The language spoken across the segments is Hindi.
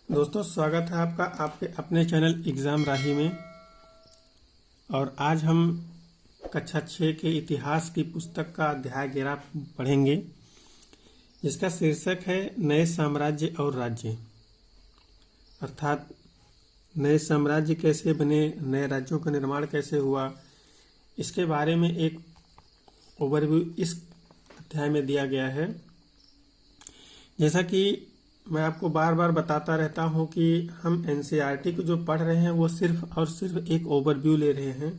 दोस्तों, स्वागत है आपका आपके अपने चैनल एग्ज़ाम राही में। और आज हम कक्षा 6 के इतिहास की पुस्तक का अध्याय 11 पढ़ेंगे, जिसका शीर्षक है नए साम्राज्य और राज्य। अर्थात नए साम्राज्य कैसे बने, नए राज्यों का निर्माण कैसे हुआ, इसके बारे में एक ओवरव्यू इस अध्याय में दिया गया है। जैसा कि मैं आपको बार बार बताता रहता हूं कि हम एनसीईआरटी को जो पढ़ रहे हैं वो सिर्फ और सिर्फ एक ओवरव्यू ले रहे हैं,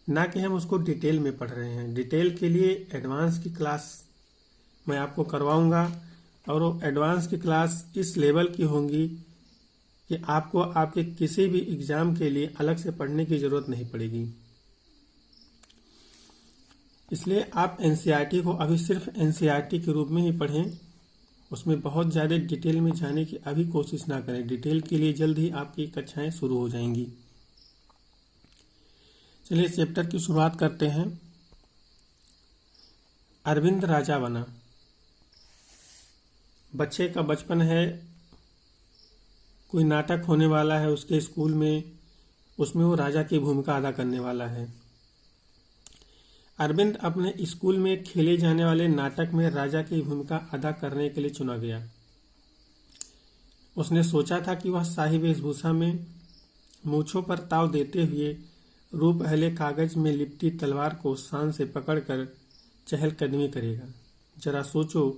ना कि हम उसको डिटेल में पढ़ रहे हैं। डिटेल के लिए एडवांस की क्लास मैं आपको करवाऊंगा, और वो एडवांस की क्लास इस लेवल की होंगी कि आपको आपके किसी भी एग्ज़ाम के लिए अलग से पढ़ने की ज़रूरत नहीं पड़ेगी। इसलिए आप एनसीईआरटी को अभी सिर्फ एनसीईआरटी के रूप में ही पढ़ें, उसमें बहुत ज़्यादा डिटेल में जाने की अभी कोशिश ना करें। डिटेल के लिए जल्द ही आपकी कक्षाएं शुरू हो जाएंगी। चलिए इस चैप्टर की शुरुआत करते हैं। अरविंद राजा बना। बच्चे का बचपन है, कोई नाटक होने वाला है उसके स्कूल में, उसमें वो राजा की भूमिका अदा करने वाला है। अरविंद अपने स्कूल में खेले जाने वाले नाटक में राजा की भूमिका अदा करने के लिए चुना गया। उसने सोचा था कि वह शाही वेशभूषा में, मूंछों पर ताव देते हुए, रूप पहले कागज में लिपटी तलवार को शान से पकड़कर चहलकदमी करेगा। जरा सोचो,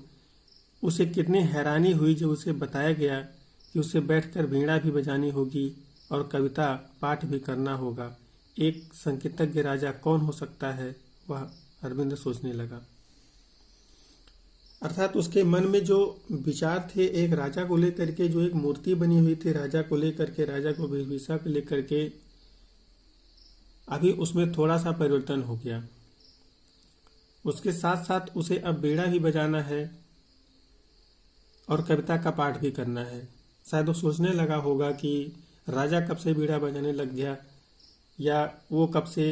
उसे कितनी हैरानी हुई जब उसे बताया गया कि उसे बैठकर वीणा भी बजानी होगी और कविता पाठ भी करना होगा। एक संगीतज्ञ राजा कौन हो सकता है, वह अरविंद सोचने लगा। अर्थात उसके मन में जो विचार थे एक राजा को लेकर के, जो एक मूर्ति बनी हुई थी राजा को लेकर के, राजा को वेशभूषा को लेकर के, अभी उसमें थोड़ा सा परिवर्तन हो गया। उसके साथ साथ उसे अब वीणा भी बजाना है और कविता का पाठ भी करना है। शायद वो सोचने लगा होगा कि राजा कब से वीणा बजाने लग गया, या वो कब से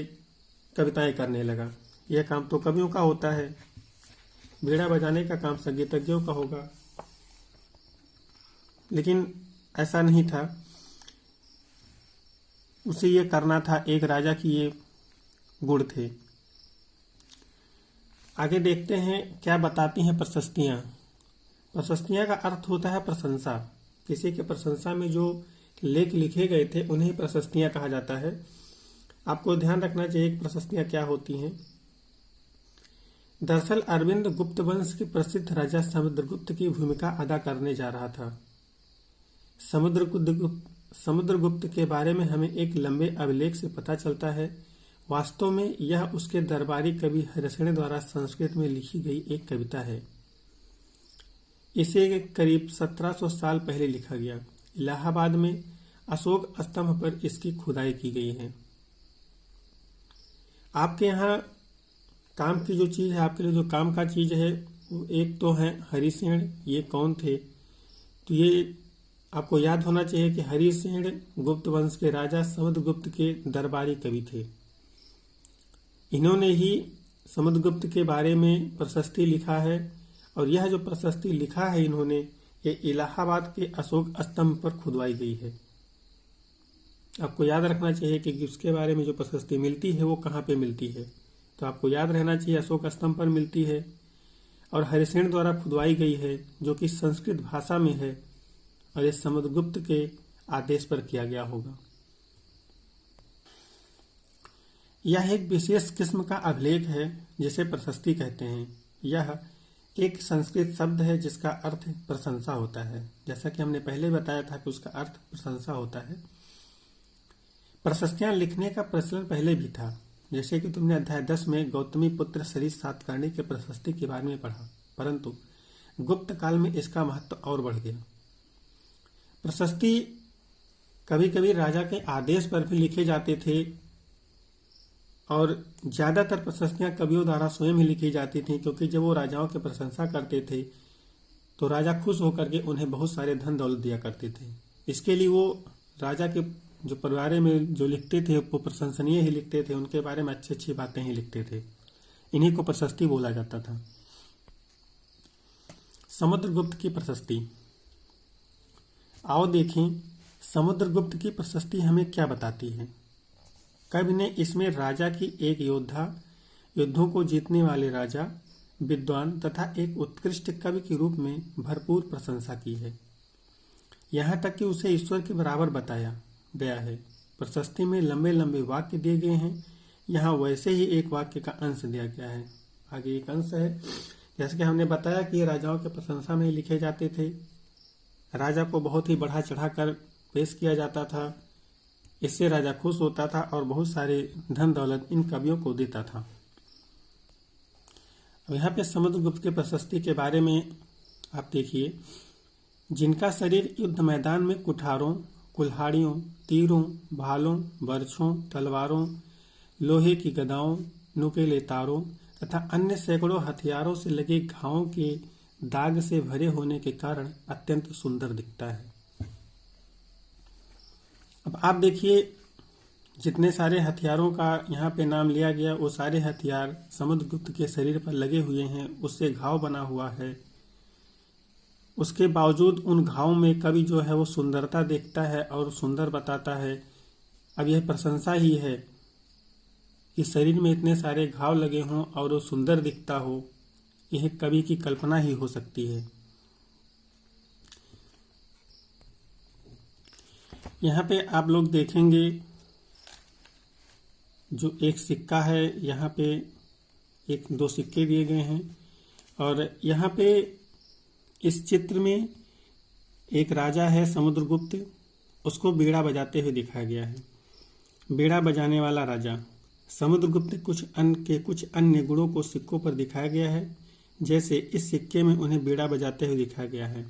कविताएं करने लगा। यह काम तो कवियों का होता है, वीणा बजाने का काम संगीतज्ञों का होगा। लेकिन ऐसा नहीं था, उसे ये करना था। एक राजा की ये गुण थे। आगे देखते हैं क्या बताती हैं प्रशस्तियाँ। प्रशस्तियाँ का अर्थ होता है प्रशंसा। किसी के प्रशंसा में जो लेख लिखे गए थे उन्हें प्रशस्तियाँ कहा जाता है। आपको ध्यान रखना चाहिए कि प्रशस्तियाँ क्या होती हैं। दरअसल अरविंद गुप्त वंश के प्रसिद्ध राजा समुद्रगुप्त की भूमिका अदा करने जा रहा था। समुद्रगुप्त के बारे में हमें एक लंबे अभिलेख से पता चलता है। वास्तव में यह उसके दरबारी कवि हरिसेन द्वारा संस्कृत में लिखी गई एक कविता है। इसे करीब 1700 साल पहले लिखा गया। इलाहाबाद में अशोक स्तंभ पर इसकी खुदाई की गई है। आपके यहाँ काम की जो चीज़ है, आपके लिए जो काम का चीज़ है, वो एक तो है हरिसेन। ये कौन थे, तो ये आपको याद होना चाहिए कि हरिसेन गुप्त वंश के राजा समुद्रगुप्त के दरबारी कवि थे। इन्होंने ही समुद्रगुप्त के बारे में प्रशस्ति लिखा है, और यह जो प्रशस्ति लिखा है इन्होंने, ये इलाहाबाद के अशोक स्तंभ पर खुदवाई गई है। आपको याद रखना चाहिए कि उसके बारे में जो प्रशस्ति मिलती है वो कहाँ पे मिलती है। तो आपको याद रहना चाहिए अशोक स्तंभ पर मिलती है, और हरिसेन द्वारा खुदवाई गई है, जो कि संस्कृत भाषा में है, और ये समुद्रगुप्त के आदेश पर किया गया होगा। यह एक विशेष किस्म का अभिलेख है जिसे प्रशस्ति कहते हैं। यह एक संस्कृत शब्द है जिसका अर्थ प्रशंसा होता है। जैसा कि हमने पहले बताया था कि उसका अर्थ प्रशंसा होता है। प्रशस्तियां लिखने का प्रचलन पहले भी था, जैसे कि तुमने अध्याय 10 में गौतमी पुत्र सरिस सातकर्णी के प्रशस्ति के बारे में पढ़ा, परंतु गुप्त काल में इसका महत्व और बढ़ गया। प्रशस्ति कभी कभी राजा के आदेश पर भी लिखे जाते थे, और ज़्यादातर प्रशस्तियां कवियों द्वारा स्वयं ही लिखी जाती थीं, क्योंकि जब वो राजाओं की प्रशंसा करते थे तो राजा खुश होकर के उन्हें बहुत सारे धन दौलत दिया करते थे। इसके लिए वो राजा के जो परिवार में जो लिखते थे वो प्रशंसनीय ही लिखते थे, उनके बारे में अच्छी अच्छी बातें ही लिखते थे। इन्हीं को प्रशस्ति बोला जाता था। समुद्रगुप्त की प्रशस्ति। आओ देखें समुद्रगुप्त की प्रशस्ति हमें क्या बताती है। कवि ने इसमें राजा की एक युद्धों को जीतने वाले राजा, विद्वान तथा एक उत्कृष्ट कवि के रूप में भरपूर प्रशंसा की है। यहाँ तक कि उसे ईश्वर के बराबर बताया गया है। प्रशस्ति में लंबे लंबे वाक्य दिए गए हैं। यहाँ वैसे ही एक वाक्य का अंश दिया गया है। आगे एक अंश है, जैसे कि हमने बताया कि राजाओं के प्रशंसा में लिखे जाते थे। राजा को बहुत ही बढ़ा चढ़ा कर पेश किया जाता था। इससे राजा खुश होता था और बहुत सारे धन दौलत इन कवियों को देता था। अब यहाँ पे समुद्रगुप्त के प्रशस्ति के बारे में आप देखिए, जिनका शरीर युद्ध मैदान में कुठारों, कुल्हाड़ियों, तीरों, भालों, बर्छों, तलवारों, लोहे की गदाओं, नुकीले तारों तथा अन्य सैकड़ों हथियारों से लगे घावों के दाग से भरे होने के कारण अत्यंत सुंदर दिखता है। अब आप देखिए, जितने सारे हथियारों का यहाँ पे नाम लिया गया, वो सारे हथियार समुद्रगुप्त के शरीर पर लगे हुए हैं, उससे घाव बना हुआ है। उसके बावजूद उन घावों में कवि जो है वो सुंदरता देखता है और सुंदर बताता है। अब यह प्रशंसा ही है कि शरीर में इतने सारे घाव लगे हों और वो सुंदर दिखता हो, यह कवि की कल्पना ही हो सकती है। यहाँ पे आप लोग देखेंगे जो एक सिक्का है, यहाँ पे एक दो सिक्के दिए गए हैं और यहाँ पे इस चित्र में एक राजा है समुद्रगुप्त, उसको बीड़ा बजाते हुए दिखाया गया है। बीड़ा बजाने वाला राजा समुद्रगुप्त कुछ अन्य गुणों को सिक्कों पर दिखाया गया है, जैसे इस सिक्के में उन्हें बीड़ा बजाते हुए दिखाया गया है।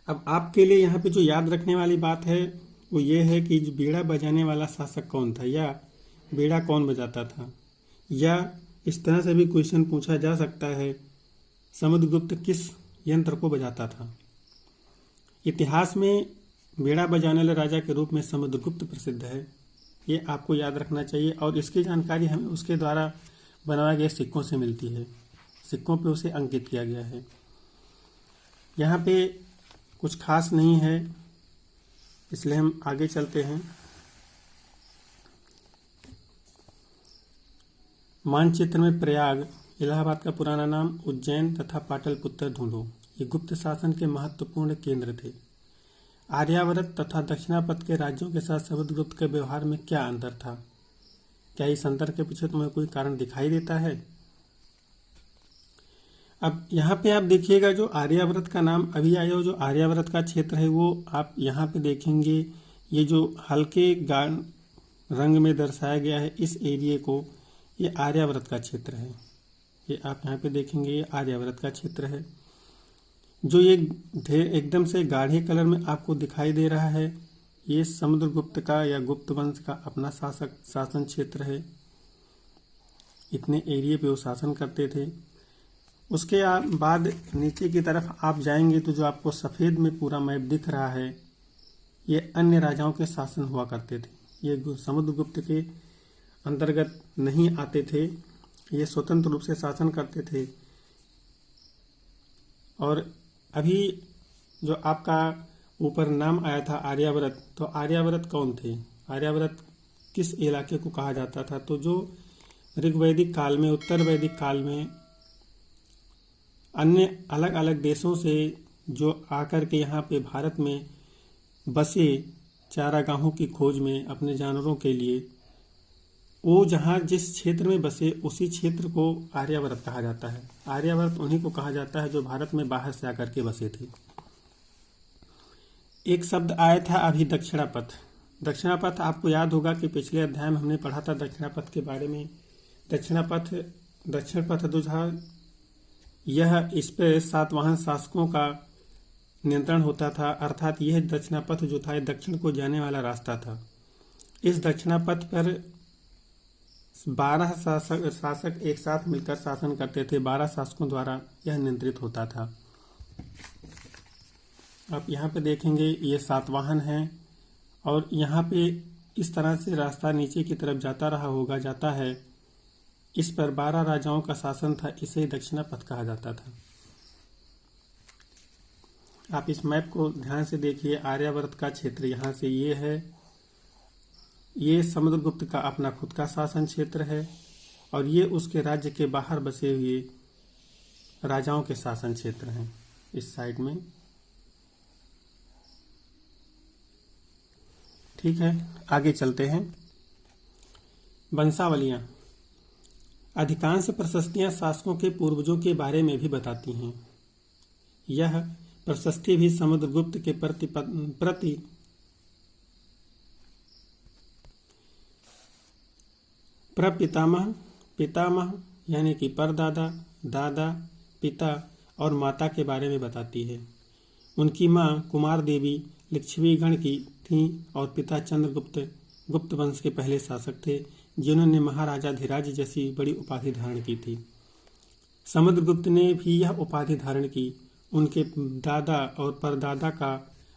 अब आपके लिए यहाँ पे जो याद रखने वाली बात है वो ये है कि बीड़ा बजाने वाला शासक कौन था, या बीड़ा कौन बजाता था, या इस तरह से भी क्वेश्चन पूछा जा सकता है, समुद्रगुप्त किस यंत्र को बजाता था। इतिहास में बीड़ा बजाने वाले राजा के रूप में समुद्रगुप्त प्रसिद्ध है, ये आपको याद रखना चाहिए। और इसकी जानकारी हमें उसके द्वारा बनाए गए सिक्कों से मिलती है। सिक्कों पे उसे अंकित किया गया है। यहाँ पे कुछ खास नहीं है, इसलिए हम आगे चलते हैं। मानचित्र में प्रयाग, इलाहाबाद का पुराना नाम, उज्जैन तथा पाटलिपुत्र ढूंढो। ये गुप्त शासन के महत्वपूर्ण केंद्र थे। आर्यावर्त तथा दक्षिणापथ के राज्यों के साथ समुद्रगुप्त के व्यवहार में क्या अंतर था? क्या इस अंतर के पीछे तुम्हें कोई कारण दिखाई देता है? अब यहाँ पे आप देखिएगा, जो आर्यावर्त का नाम अभी आया, जो आर्यावर्त का क्षेत्र है वो आप यहाँ पे देखेंगे, ये जो हल्के रंग में दर्शाया गया है इस एरिया को, ये आर्यावर्त का क्षेत्र है। ये आप यहाँ पे देखेंगे, ये आर्यावर्त का क्षेत्र है। जो ये एकदम से गाढ़े कलर में आपको दिखाई दे रहा है, ये समुद्रगुप्त का या गुप्त वंश का अपना शासन क्षेत्र है। इतने एरिया पे वो शासन करते थे। उसके बाद नीचे की तरफ आप जाएंगे तो जो आपको सफ़ेद में पूरा मैप दिख रहा है, ये अन्य राजाओं के शासन हुआ करते थे। ये समुद्रगुप्त के अंतर्गत नहीं आते थे, ये स्वतंत्र रूप से शासन करते थे। और अभी जो आपका ऊपर नाम आया था आर्यावर्त, तो आर्यावर्त कौन थे? आर्यावर्त किस इलाके को कहा जाता था? तो जो ऋग्वैदिक काल में, उत्तर वैदिक काल में अन्य अलग अलग देशों से जो आकर के यहाँ पे भारत में बसे चारागाहों की खोज में अपने जानवरों के लिए, वो जहाँ जिस क्षेत्र में बसे उसी क्षेत्र को आर्यावर्त कहा जाता है। आर्यावर्त उन्हीं को कहा जाता है जो भारत में बाहर से आकर के बसे थे। एक शब्द आया था अभी, दक्षिणापथ। दक्षिणापथ आपको याद होगा कि पिछले अध्याय में हमने पढ़ा था दक्षिणापथ के बारे में। दक्षिण पथ जो था, यह इस पर सातवाहन शासकों का नियंत्रण होता था, अर्थात यह दक्षिणापथ जो था दक्षिण को जाने वाला रास्ता था। इस दक्षिणापथ पर 12 शासक एक साथ मिलकर शासन करते थे। 12 शासकों द्वारा यह नियंत्रित होता था। आप यहाँ पे देखेंगे, ये सातवाहन है और यहाँ पे इस तरह से रास्ता नीचे की तरफ जाता है। इस पर 12 राजाओं का शासन था, इसे दक्षिणापथ कहा जाता था। आप इस मैप को ध्यान से देखिए। आर्यावर्त का क्षेत्र यहाँ से ये है, ये समुद्रगुप्त का अपना खुद का शासन क्षेत्र है, और ये उसके राज्य के बाहर बसे हुए राजाओं के शासन क्षेत्र हैं इस साइड में। ठीक है, आगे चलते हैं। वंशावलियां। अधिकांश प्रशस्तियां शासकों के पूर्वजों के बारे में भी बताती हैं। यह प्रशस्ति भी समुद्रगुप्त के प्रति प्रपितामह, पितामह यानी कि परदादा, दादा, पिता और माता के बारे में बताती है। उनकी माँ कुमार देवी लिच्छवीगण की थीं और पिता चंद्रगुप्त गुप्त वंश के पहले शासक थे, जिन्होंने महाराजाधिराज जैसी बड़ी उपाधि धारण की थी। समुद्रगुप्त ने भी यह उपाधि धारण की। उनके दादा और परदादा का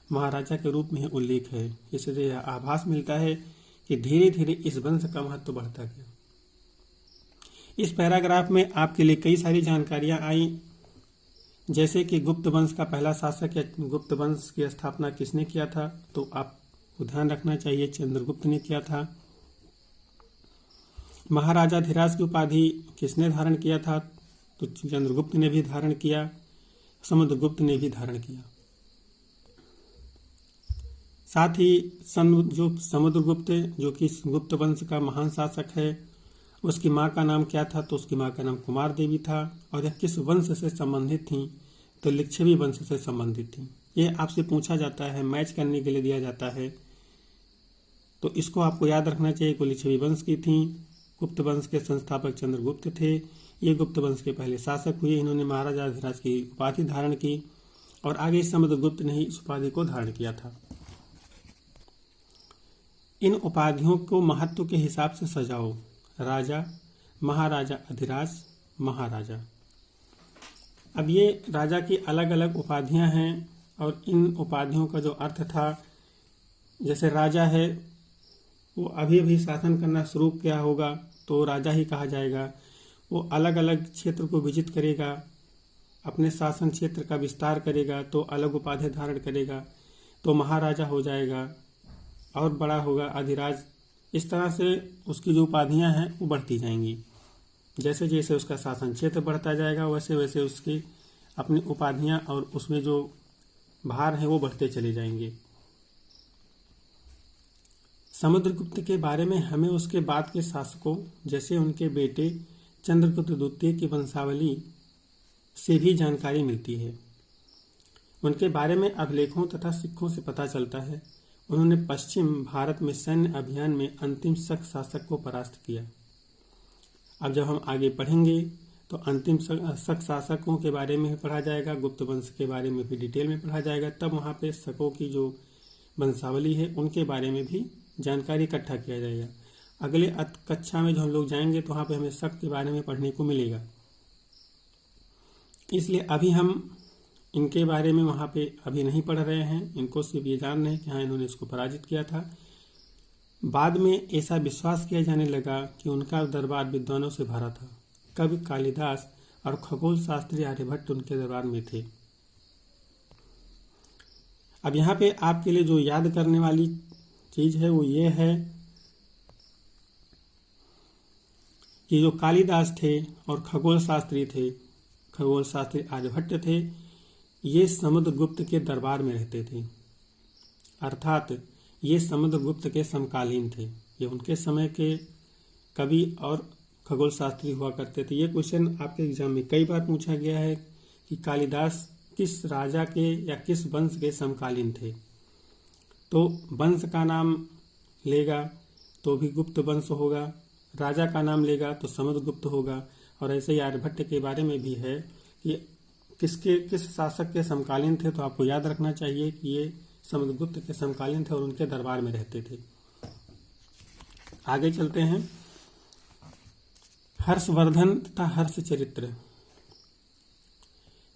महाराजा के रूप में उल्लेख है। इससे यह आभास मिलता है कि धीरे धीरे इस वंश का महत्व बढ़ता गया। इस पैराग्राफ में आपके लिए कई सारी जानकारियां आई, जैसे कि गुप्त वंश का पहला शासक या गुप्त वंश की स्थापना किसने किया था, तो आपको ध्यान रखना चाहिए चंद्रगुप्त ने किया था। महाराजाधिराज की उपाधि किसने धारण किया था, तो चंद्रगुप्त ने भी धारण किया, समुद्रगुप्त ने भी धारण किया। साथ ही जो समुद्रगुप्त जो कि गुप्त वंश का महान शासक है, उसकी माँ का नाम क्या था, तो उसकी माँ का नाम कुमार देवी था। और यह किस वंश से संबंधित थी, तो लिच्छवी वंश से संबंधित थी। ये आपसे पूछा जाता है, मैच करने के लिए दिया जाता है, तो इसको आपको याद रखना चाहिए कि लिच्छवी वंश की थी। गुप्त वंश के संस्थापक चंद्रगुप्त थे। ये गुप्त वंश के पहले शासक हुए। इन्होंने महाराजाधिराज की उपाधि धारण की और आगे समुद्रगुप्त ने ही इस उपाधि को धारण किया था। इन उपाधियों को महत्व के हिसाब से सजाओ। राजा, महाराजा अधिराज, महाराजा। अब ये राजा की अलग अलग उपाधियां हैं और इन उपाधियों का जो अर्थ था, जैसे राजा है वो अभी अभी शासन करना शुरू किया होगा तो राजा ही कहा जाएगा। वो अलग अलग क्षेत्र को विजित करेगा, अपने शासन क्षेत्र का विस्तार करेगा तो अलग उपाधि धारण करेगा तो महाराजा हो जाएगा, और बड़ा होगा अधिराज। इस तरह से उसकी जो उपाधियां हैं वो बढ़ती जाएंगी। जैसे जैसे उसका शासन क्षेत्र बढ़ता जाएगा वैसे वैसे उसकी अपनी उपाधियां और उसमें जो भार हैं वो बढ़ते चले जाएंगे। समुद्रगुप्त के बारे में हमें उसके बाद के शासकों जैसे उनके बेटे चंद्रगुप्त द्वितीय की वंशावली से भी जानकारी मिलती है। उनके बारे में अभिलेखों तथा सिक्कों से पता चलता है उन्होंने पश्चिम भारत में सैन्य अभियान में अंतिम शक शासक को परास्त किया। अब जब हम आगे पढ़ेंगे तो अंतिम शक शासकों के बारे में भी पढ़ा जाएगा, गुप्त वंश के बारे में भी डिटेल में पढ़ा जाएगा। तब वहाँ पे शकों की जो वंशावली है उनके बारे में भी जानकारी इकट्ठा किया जाएगा। अगले कक्षा में जो हम लोग जाएंगे तो वहाँ पे हमें शक के बारे में पढ़ने को मिलेगा। इसलिए अभी हम इनके बारे में वहाँ पे अभी नहीं पढ़ रहे हैं। इनको सिर्फ ये जान रहे हैं कि हाँ इन्होंने इसको पराजित किया था। बाद में ऐसा विश्वास किया जाने लगा कि उनका दरबार विद्वानों से भरा था। कवि कालिदास और खगोल शास्त्री आर्यभट्ट उनके दरबार में थे। अब यहाँ पे आपके लिए जो याद करने वाली चीज है वो ये है कि जो कालिदास थे और खगोल शास्त्री थे, खगोल शास्त्री आर्यभट्ट थे, ये समुद्रगुप्त के दरबार में रहते थे, अर्थात ये समुद्रगुप्त के समकालीन थे। ये उनके समय के कवि और खगोल शास्त्री हुआ करते थे। ये क्वेश्चन आपके एग्जाम में कई बार पूछा गया है कि कालिदास किस राजा के या किस वंश के समकालीन थे। तो वंश का नाम लेगा तो भी गुप्त वंश होगा, राजा का नाम लेगा तो समुद्रगुप्त होगा। और ऐसे ही आर्यभट्ट के बारे में भी है कि किस शासक के समकालीन थे, तो आपको याद रखना चाहिए कि ये समुद्रगुप्त के समकालीन थे और उनके दरबार में रहते थे। आगे चलते हैं। हर्षवर्धन तथा हर्षचरित्र।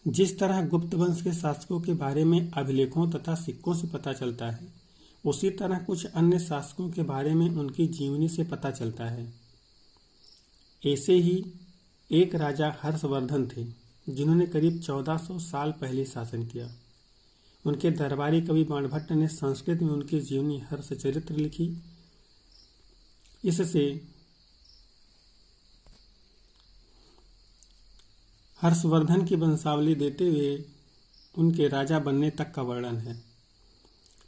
जिस तरह गुप्त वंश के शासकों के बारे में अभिलेखों तथा सिक्कों से पता चलता है, उसी तरह कुछ अन्य शासकों के बारे में उनकी जीवनी से पता चलता है। ऐसे ही एक राजा हर्षवर्धन थे जिन्होंने करीब 1400 साल पहले शासन किया। उनके दरबारी कवि बाणभट्ट ने संस्कृत में उनकी जीवनी हर्ष चरित्र लिखी। इससे हर्षवर्धन की वंशावली देते हुए उनके राजा बनने तक का वर्णन है।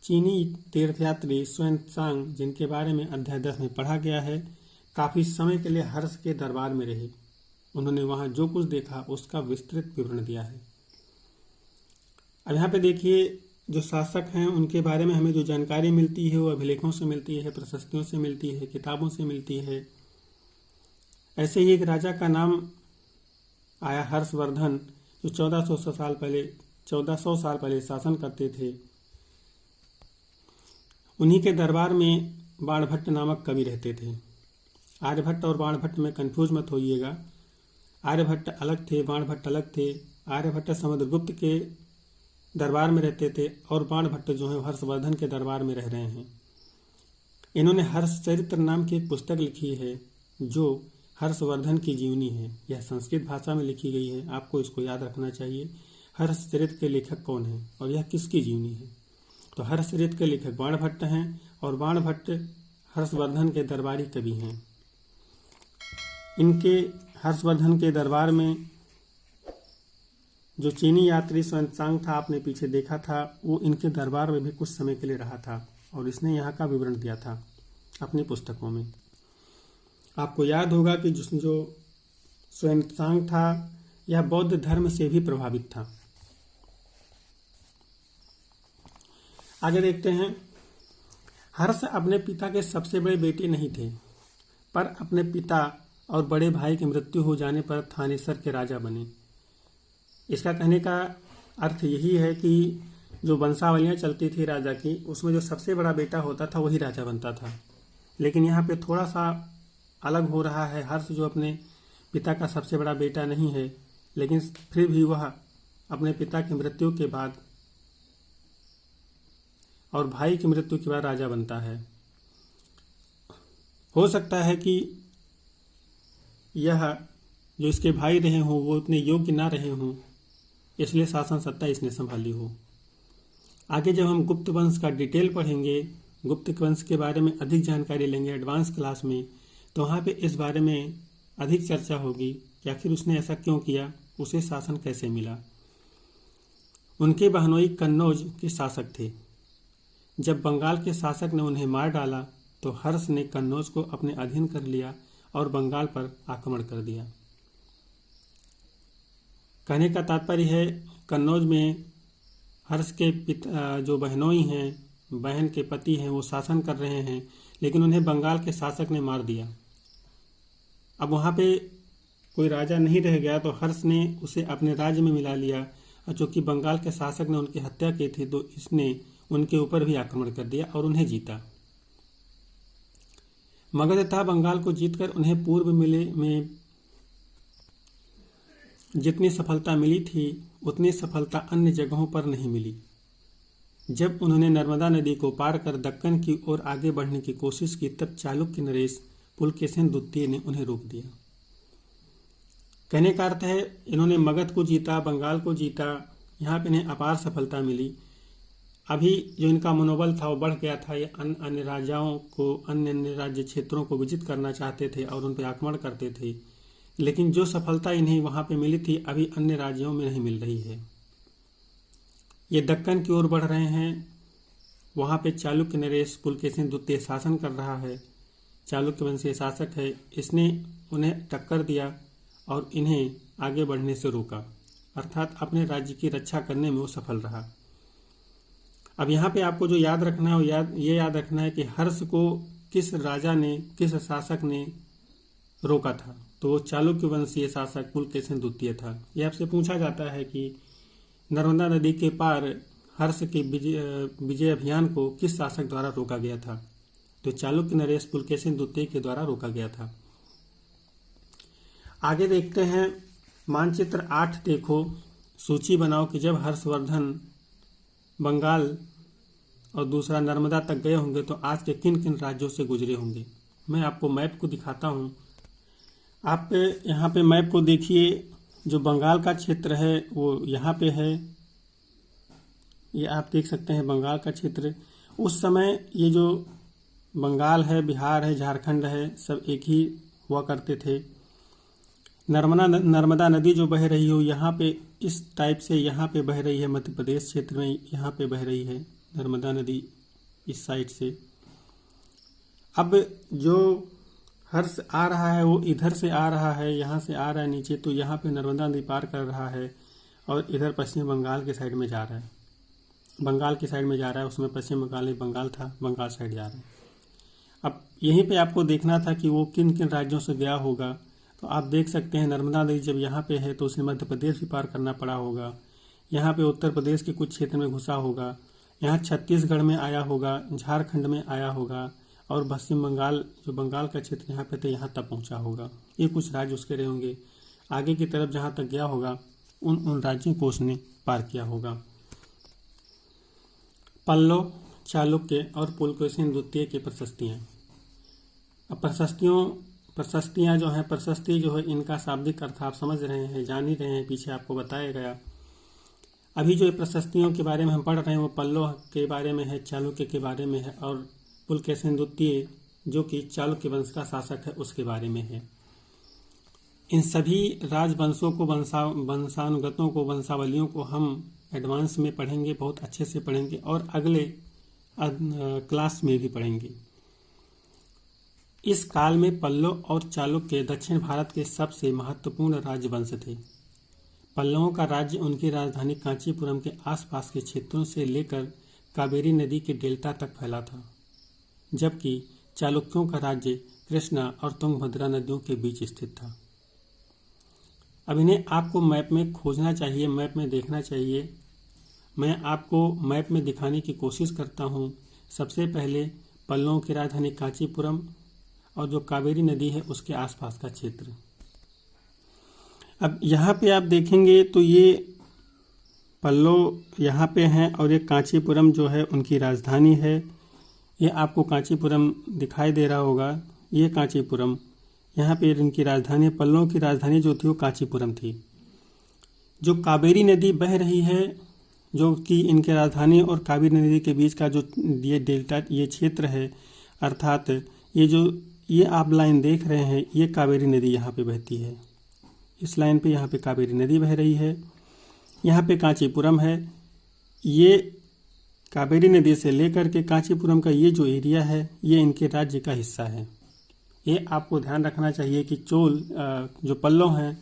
चीनी तीर्थयात्री xuanzang, जिनके बारे में अध्याय 10 में पढ़ा गया है, काफी समय के लिए हर्ष के दरबार में रहे। उन्होंने वहां जो कुछ देखा उसका विस्तृत विवरण दिया है। अब यहाँ पे देखिए, जो शासक हैं उनके बारे में हमें जो जानकारी मिलती है वो अभिलेखों से मिलती है, प्रशस्तियों से मिलती है, किताबों से मिलती है। ऐसे ही एक राजा का नाम आया हर्षवर्धन, जो 1400 साल पहले शासन करते थे। उन्हीं के दरबार में बाणभट्ट नामक कवि रहते थे। आर्यभट्ट और बाणभट्ट में कंफ्यूज मत होइएगा। आर्यभट्ट अलग थे, बाणभट्ट अलग थे। आर्यभट्ट समुद्रगुप्त के दरबार में रहते थे और बाणभट्ट जो है हर्षवर्धन के दरबार में रह रहे हैं। इन्होंने हर्ष चरित्र नाम की एक पुस्तक लिखी है जो हर्षवर्धन की जीवनी है। यह संस्कृत भाषा में लिखी गई है, आपको इसको याद रखना चाहिए। हर्ष चरित्र के लेखक कौन है और यह किसकी जीवनी है? तो हर्ष चरित्र के लेखक बाणभट्ट हैं और बाणभट्ट हर्षवर्धन के दरबारी कवि हैं। इनके हर्षवर्धन के दरबार में जो चीनी यात्री xuanzang था, आपने पीछे देखा था, वो इनके दरबार में भी कुछ समय के लिए रहा था और इसने यहाँ का विवरण दिया था अपनी पुस्तकों में। आपको याद होगा कि जो xuanzang था यह बौद्ध धर्म से भी प्रभावित था। आगे देखते हैं। हर्ष अपने पिता के सबसे बड़े बेटे नहीं थे, पर अपने पिता और बड़े भाई की मृत्यु हो जाने पर थानेसर के राजा बने। इसका कहने का अर्थ यही है कि जो वंशावलियाँ चलती थी राजा की, उसमें जो सबसे बड़ा बेटा होता था वही राजा बनता था। लेकिन यहाँ पे थोड़ा सा अलग हो रहा है। हर्ष जो अपने पिता का सबसे बड़ा बेटा नहीं है, लेकिन फिर भी वह अपने पिता की मृत्यु के बाद और भाई की मृत्यु के बाद राजा बनता है। हो सकता है कि यह जो इसके भाई रहे हों वो उतने योग्य ना रहे हों, इसलिए शासन सत्ता इसने संभाली हो। आगे जब हम गुप्त वंश का डिटेल पढ़ेंगे, गुप्त वंश के बारे में अधिक जानकारी लेंगे एडवांस क्लास में, तो वहाँ पे इस बारे में अधिक चर्चा होगी कि आखिर उसने ऐसा क्यों किया, उसे शासन कैसे मिला। उनके बहनोई कन्नौज के शासक थे। जब बंगाल के शासक ने उन्हें मार डाला तो हर्ष ने कन्नौज को अपने अधीन कर लिया और बंगाल पर आक्रमण कर दिया। कहने का तात्पर्य है, कन्नौज में हर्ष के पिता जो बहनोई हैं, बहन के पति हैं, वो शासन कर रहे हैं, लेकिन उन्हें बंगाल के शासक ने मार दिया। अब वहाँ पे कोई राजा नहीं रह गया तो हर्ष ने उसे अपने राज्य में मिला लिया, और चूंकि बंगाल के शासक ने उनकी हत्या की थी तो इसने उनके ऊपर भी आक्रमण कर दिया और उन्हें जीता। मगध तथा बंगाल को जीतकर उन्हें पूर्व में जितनी सफलता मिली थी उतनी सफलता अन्य जगहों पर नहीं मिली। जब उन्होंने नर्मदा नदी को पार कर दक्कन की ओर आगे बढ़ने की कोशिश की, तब चालुक्य नरेश पुलकेशिन द्वितीय ने उन्हें रोक दिया। कहने का अर्थ है, इन्होंने मगध को जीता, बंगाल को जीता, यहाँ पे इन्हें अपार सफलता मिली। अभी जो इनका मनोबल था वो बढ़ गया था। ये अन्य राजाओं को, अन्य राज्य क्षेत्रों को विजित करना चाहते थे और उन पर आक्रमण करते थे, लेकिन जो सफलता इन्हें वहाँ पे मिली थी अभी अन्य राज्यों में नहीं मिल रही है। ये दक्कन की ओर बढ़ रहे हैं, वहाँ पे चालुक्य नरेश पुलकेशिन द्वितीय शासन कर रहा है, चालुक्य वंशीय शासक है। इसने उन्हें टक्कर दिया और इन्हें आगे बढ़ने से रोका, अर्थात अपने राज्य की रक्षा करने में वो सफल रहा। अब यहाँ पे आपको जो याद रखना है वो याद रखना है कि हर्ष को किस राजा ने, किस शासक ने रोका था, तो वो चालुक्य वंशीय शासक पुलकेशिन द्वितीय था। यह आपसे पूछा जाता है कि नर्मदा नदी के पार हर्ष के विजय अभियान को किस शासक द्वारा रोका गया था, तो चालुक्य नरेश पुलकेशिन द्वितीय के द्वारा रोका गया था। आगे देखते हैं, मानचित्र 8 देखो, सूची बनाओ कि जब हर्षवर्धन बंगाल और दूसरा नर्मदा तक गए होंगे तो आज के किन किन राज्यों से गुजरे होंगे। मैं आपको मैप को दिखाता हूँ। आप यहाँ पे मैप को देखिए, जो बंगाल का क्षेत्र है वो यहाँ पे है, ये आप देख सकते हैं बंगाल का क्षेत्र। उस समय ये जो बंगाल है, बिहार है, झारखंड है, सब एक ही हुआ करते थे। नर्मदा नदी जो बह रही हो यहाँ पे, इस टाइप से यहाँ पे बह रही है, मध्य प्रदेश क्षेत्र में यहाँ पे बह रही है नर्मदा नदी इस साइड से। अब जो हर्ष आ रहा है वो इधर से आ रहा है, यहाँ से आ रहा है नीचे, तो यहाँ पे नर्मदा नदी पार कर रहा है और इधर पश्चिम बंगाल के साइड में जा रहा है, बंगाल की साइड में जा रहा है। उसमें पश्चिम बंगाल नहीं, बंगाल था, बंगाल साइड जा रहा है। अब यहीं पे आपको देखना था कि वो किन किन राज्यों से गया होगा। तो आप देख सकते हैं नर्मदा नदी जब यहाँ पे है तो उसे मध्य प्रदेश भी पार करना पड़ा होगा, यहाँ पे उत्तर प्रदेश के कुछ क्षेत्र में घुसा होगा, यहाँ छत्तीसगढ़ में आया होगा, झारखंड में आया होगा, और पश्चिम बंगाल जो बंगाल का क्षेत्र यहाँ पे थे यहाँ तक पहुँचा होगा। ये कुछ राज्य उसके रहे होंगे। आगे की तरफ जहाँ तक गया होगा उन राज्यों को उसने पार किया होगा। पल्लव, चालुक्य और पुलकेशिन द्वितीय की प्रशस्तियाँ। अब प्रशस्तियाँ जो हैं, प्रशस्ति जो है इनका शाब्दिक अर्थ आप समझ रहे हैं, जान ही रहे हैं, पीछे आपको बताया गया। अभी जो प्रशस्तियों के बारे में हम पढ़ रहे हैं वो पल्लव के बारे में है, चालुक्य के बारे में है, और पुलकेशिन द्वितीय जो कि चालुक्य वंश का शासक है उसके बारे में है। इन सभी राजवंशों को, वंशानुगतों को, वंशावलियों को हम एडवांस में पढ़ेंगे, बहुत अच्छे से पढ़ेंगे और अगले क्लास में भी पढ़ेंगे। इस काल में पल्लव और चालुक्य दक्षिण भारत के सबसे महत्वपूर्ण राजवंश थे। पल्लवों का राज्य उनकी राजधानी कांचीपुरम के आसपास के क्षेत्रों से लेकर कावेरी नदी के डेल्टा तक फैला था, जबकि चालुक्यों का राज्य कृष्णा और तुंगभद्रा नदियों के बीच स्थित था। अब इन्हें आपको मैप में खोजना चाहिए, मैप में देखना चाहिए। मैं आपको मैप में दिखाने की कोशिश करता हूँ। सबसे पहले पल्लवों की राजधानी कांचीपुरम और जो कावेरी नदी है उसके आसपास का क्षेत्र। अब यहाँ पे आप देखेंगे तो ये पल्लव यहाँ पे हैं और ये कांचीपुरम जो है उनकी राजधानी है। ये आपको कांचीपुरम दिखाई दे रहा होगा, ये कांचीपुरम, यहाँ पे इनकी राजधानी, पल्लवों की राजधानी जो थी वो कांचीपुरम थी। जो कावेरी नदी बह रही है, जो कि इनके राजधानी और कावेरी नदी के बीच का जो ये डेल्टा, ये क्षेत्र है, अर्थात ये आप लाइन देख रहे हैं, ये कावेरी नदी यहाँ पे बहती है। इस लाइन पे यहाँ पे कावेरी नदी बह रही है, यहाँ पे कांचीपुरम है। ये कावेरी नदी से लेकर के कांचीपुरम का ये जो एरिया है ये इनके राज्य का हिस्सा है। ये आपको ध्यान रखना चाहिए कि जो पल्लव हैं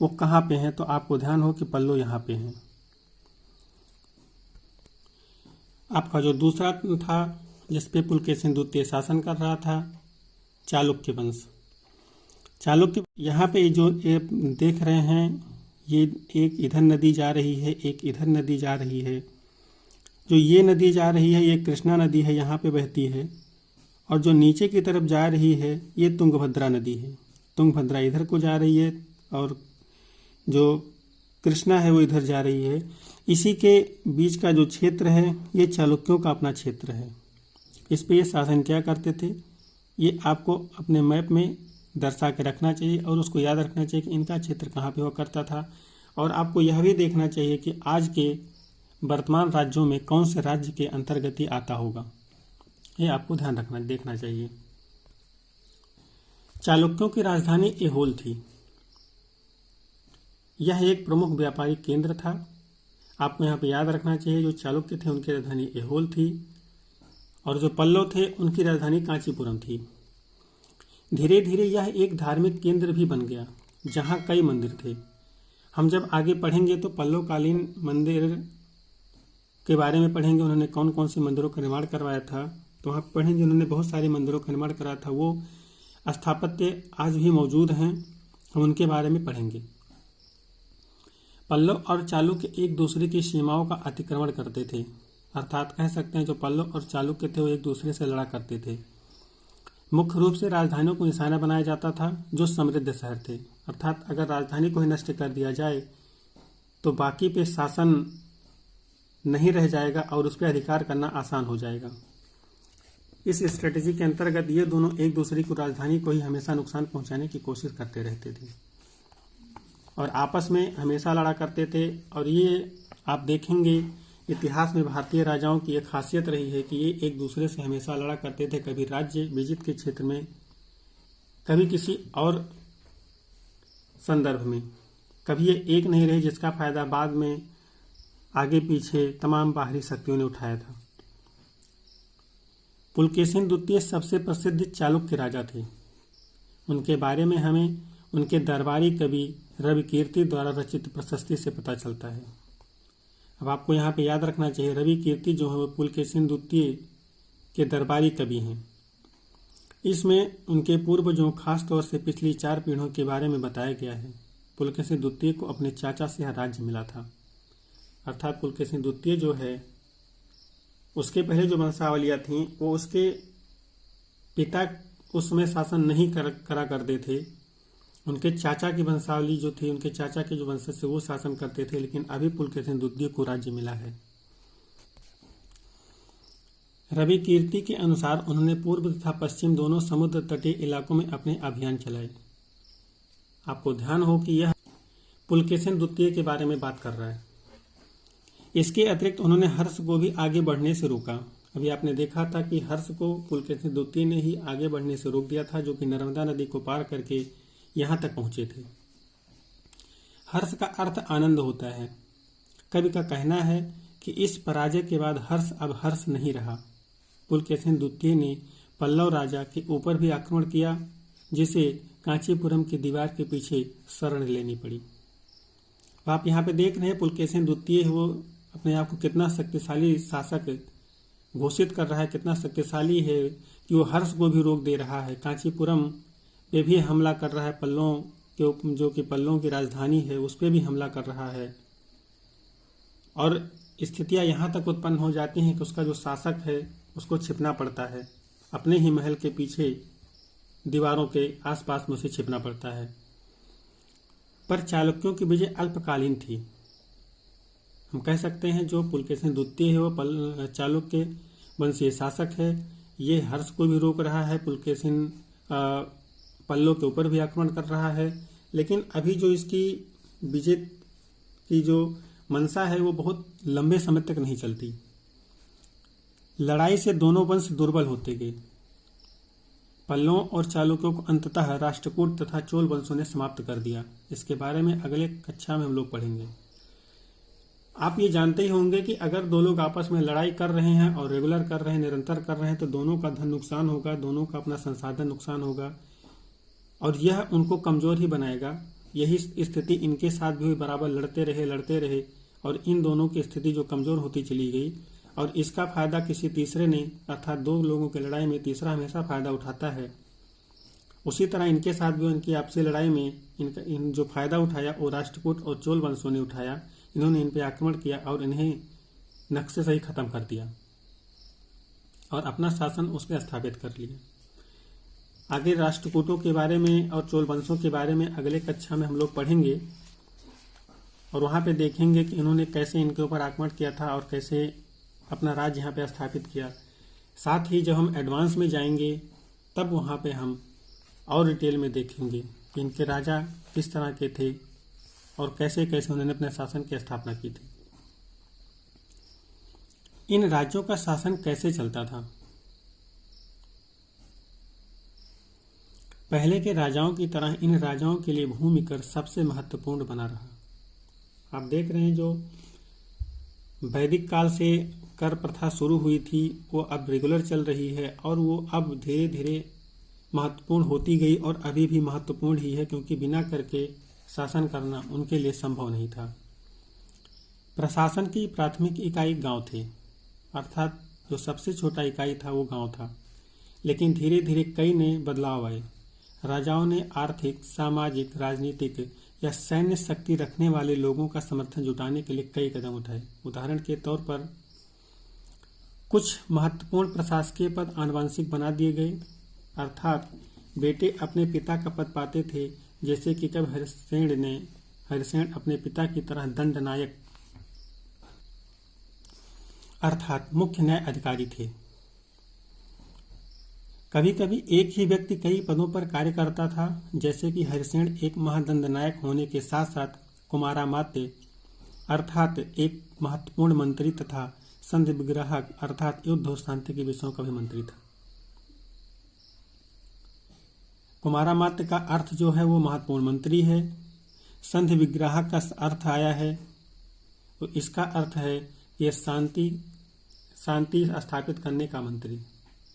वो कहाँ पे हैं, तो आपको ध्यान हो कि पल्लव यहाँ पे हैं। आपका जो दूसरा था जिसपे पुलकेशिन द्वितीय शासन कर रहा था, चालुक्य वंश। चालुक्य, यहाँ पे जो ये देख रहे हैं, ये एक इधर नदी जा रही है, एक इधर नदी जा रही है। जो ये नदी जा रही है ये कृष्णा नदी है, यहाँ पे बहती है, और जो नीचे की तरफ जा रही है ये तुंगभद्रा नदी है। तुंगभद्रा इधर को जा रही है और जो कृष्णा है वो इधर जा रही है। इसी के बीच का जो क्षेत्र है ये चालुक्यों का अपना क्षेत्र है। इस पे ये शासन क्या करते थे ये आपको अपने मैप में दर्शा के रखना चाहिए और उसको याद रखना चाहिए कि इनका क्षेत्र कहाँ पे हुआ करता था। और आपको यह भी देखना चाहिए कि आज के वर्तमान राज्यों में कौन से राज्य के अंतर्गत आता होगा, ये आपको ध्यान रखना, देखना चाहिए। चालुक्यों की राजधानी ऐहोल थी। यह एक प्रमुख व्यापारिक केंद्र था। आपको यहाँ पे याद रखना चाहिए, जो चालुक्य थे उनकी राजधानी ऐहोल थी और जो पल्लव थे उनकी राजधानी कांचीपुरम थी। धीरे धीरे यह एक धार्मिक केंद्र भी बन गया जहाँ कई मंदिर थे। हम जब आगे पढ़ेंगे तो पल्लवकालीन मंदिर के बारे में पढ़ेंगे, उन्होंने कौन कौन से मंदिरों का निर्माण करवाया था, तो वहाँ पढ़ेंगे उन्होंने बहुत सारे मंदिरों का निर्माण कराया था। वो स्थापत्य आज भी मौजूद हैं, हम उनके बारे में पढ़ेंगे। पल्लव और चालुक्य एक दूसरे की सीमाओं का अतिक्रमण करते थे, अर्थात कह सकते हैं जो पल्लव और चालुक्य थे वो एक दूसरे से लड़ा करते थे। मुख्य रूप से राजधानियों को निशाना बनाया जाता था जो समृद्ध शहर थे, अर्थात अगर राजधानी को ही नष्ट कर दिया जाए तो बाकी पे शासन नहीं रह जाएगा और उस पर अधिकार करना आसान हो जाएगा। इस स्ट्रेटेजी के अंतर्गत ये दोनों एक दूसरे को, राजधानी को ही हमेशा नुकसान पहुंचाने की कोशिश करते रहते थे और आपस में हमेशा लड़ा करते थे। और ये आप देखेंगे इतिहास में भारतीय राजाओं की एक खासियत रही है कि ये एक दूसरे से हमेशा लड़ा करते थे, कभी राज्य विजित के क्षेत्र में, कभी किसी और संदर्भ में। कभी ये एक नहीं रहे जिसका फायदा बाद में आगे पीछे तमाम बाहरी शक्तियों ने उठाया था। पुलकेशिन द्वितीय सबसे प्रसिद्ध चालुक्य राजा थे। उनके बारे में हमें उनके दरबारी कवि रविकीर्ति द्वारा रचित प्रशस्ति से पता चलता है। अब आपको यहाँ पे याद रखना चाहिए, रविकीर्ति जो है वो पुलकेशिन द्वितीय के दरबारी कवि हैं। इसमें उनके पूर्वजों, खास तौर से पिछली 4 पीढ़ियों के बारे में बताया गया है। पुलकेशिन द्वितीय को अपने चाचा से यह राज्य मिला था, अर्थात पुलकेशिन द्वितीय जो है उसके पहले जो वंशावलियाँ थीं वो उसके पिता उस समय शासन नहीं करा करते थे। उनके चाचा की वंशावली जो थी, उनके चाचा के जो वंशज थे वो शासन करते थे, लेकिन अभी पुलकेशिन द्वितीय को राज्य मिला है। रवि कीर्ति के अनुसार उन्होंने पूर्व तथा पश्चिम दोनों समुद्र तटीय इलाकों में अपने अभियान चलाए। आपको ध्यान हो कि यह पुलकेशिन द्वितीय के बारे में बात कर रहा है। इसके अतिरिक्त उन्होंने हर्ष को भी आगे बढ़ने से रोका। अभी आपने देखा था कि हर्ष को पुलकेशिन द्वितीय ने ही आगे बढ़ने से रोक दिया था, जो कि नर्मदा नदी को पार करके यहाँ तक पहुँचे थे। हर्ष का अर्थ आनंद होता है। कवि का कहना है कि इस पराजय के बाद हर्ष अब हर्ष नहीं रहा। पुलकेशिन द्वितीय ने पल्लव राजा के ऊपर भी आक्रमण किया, जिसे कांचीपुरम की दीवार के पीछे शरण लेनी पड़ी। आप यहाँ पे देख रहे हैं पुलकेशिन द्वितीय वो अपने आप को कितना शक्तिशाली शासक घोषित कर रहा है, कितना शक्तिशाली है कि वो हर्ष को भी रोक दे रहा है, कांचीपुरम पे भी हमला कर रहा है, पल्लों के जो कि पल्लों की राजधानी है उस पर भी हमला कर रहा है। और स्थितियाँ यहाँ तक उत्पन्न हो जाती हैं कि उसका जो शासक है उसको छिपना पड़ता है, अपने ही महल के पीछे दीवारों के आसपास में उसे छिपना पड़ता है। पर चालुक्यों की विजय अल्पकालीन थी। हम कह सकते हैं जो पुलकेशिन द्वितीय है वो चालुक्य वंशीय शासक है। ये हर्ष को भी रोक रहा है, पुलकेशिन पल्लों के ऊपर भी आक्रमण कर रहा है, लेकिन अभी जो इसकी विजय की जो मंशा है वो बहुत लंबे समय तक नहीं चलती। लड़ाई से दोनों वंश दुर्बल होते गए। पल्लों और चालुक्यों को अंततः राष्ट्रकूट तथा चोल वंशों ने समाप्त कर दिया। इसके बारे में अगले कक्षा में हम लोग पढ़ेंगे। आप ये जानते ही होंगे कि अगर दो लोग आपस में लड़ाई कर रहे हैं और रेगुलर कर रहे हैं, निरंतर कर रहे हैं, तो दोनों का धन नुकसान होगा, दोनों का अपना संसाधन नुकसान होगा और यह उनको कमजोर ही बनाएगा। यही स्थिति इनके साथ भी हुई, बराबर लड़ते रहे और इन दोनों की स्थिति जो कमजोर होती चली गई और इसका फायदा किसी तीसरे ने, अर्थात 2 लोगों की लड़ाई में तीसरा हमेशा फायदा उठाता है। उसी तरह इनके साथ भी इनकी आपसी लड़ाई में इन जो फायदा उठाया वो राष्ट्रकूट और चोल वंशों ने उठाया। इन्होंने इन पे आक्रमण किया और इन्हें नक्शे से ही खत्म कर दिया और अपना शासन उस पर स्थापित कर लिया। आगे राष्ट्रकूटों के बारे में और चोल वंशों के बारे में अगले कक्षा में हम लोग पढ़ेंगे और वहाँ पे देखेंगे कि इन्होंने कैसे इनके ऊपर आक्रमण किया था और कैसे अपना राज्य यहाँ पे स्थापित किया। साथ ही जब हम एडवांस में जाएंगे तब वहाँ पे हम और डिटेल में देखेंगे कि इनके राजा किस तरह के थे और कैसे कैसे उन्होंने अपने शासन की स्थापना की थी। इन राज्यों का शासन कैसे चलता था? पहले के राजाओं की तरह इन राजाओं के लिए भूमि कर सबसे महत्वपूर्ण बना रहा। आप देख रहे हैं जो वैदिक काल से कर प्रथा शुरू हुई थी वो अब रेगुलर चल रही है और वो अब धीरे धीरे महत्वपूर्ण होती गई और अभी भी महत्वपूर्ण ही है, क्योंकि बिना कर के शासन करना उनके लिए संभव नहीं था। प्रशासन की प्राथमिक इकाई गांव थे, अर्थात जो सबसे छोटा इकाई था वो गांव था, लेकिन धीरे धीरे कई नए बदलाव आए। राजाओं ने आर्थिक, सामाजिक, राजनीतिक या सैन्य शक्ति रखने वाले लोगों का समर्थन जुटाने के लिए कई कदम उठाए। उदाहरण के तौर पर कुछ महत्वपूर्ण प्रशासकीय पद आनुवंशिक बना दिए गए, अर्थात बेटे अपने पिता का पद पाते थे, जैसे कि कब हरिसेन अपने पिता की तरह दंड नायक अर्थात मुख्य न्याय अधिकारी थे। कभी कभी एक ही व्यक्ति कई पदों पर कार्य करता था, जैसे कि हरिसेन एक महादंड नायक होने के साथ साथ कुमारामात्य अर्थात एक महत्वपूर्ण मंत्री तथा संधि विग्राहक अर्थात युद्ध और शांति के विषयों का भी मंत्री था। कुमारामात्य का अर्थ जो है वो महत्वपूर्ण मंत्री है। संधि विग्राहक का अर्थ आया है तो इसका अर्थ है ये शांति स्थापित करने का मंत्री।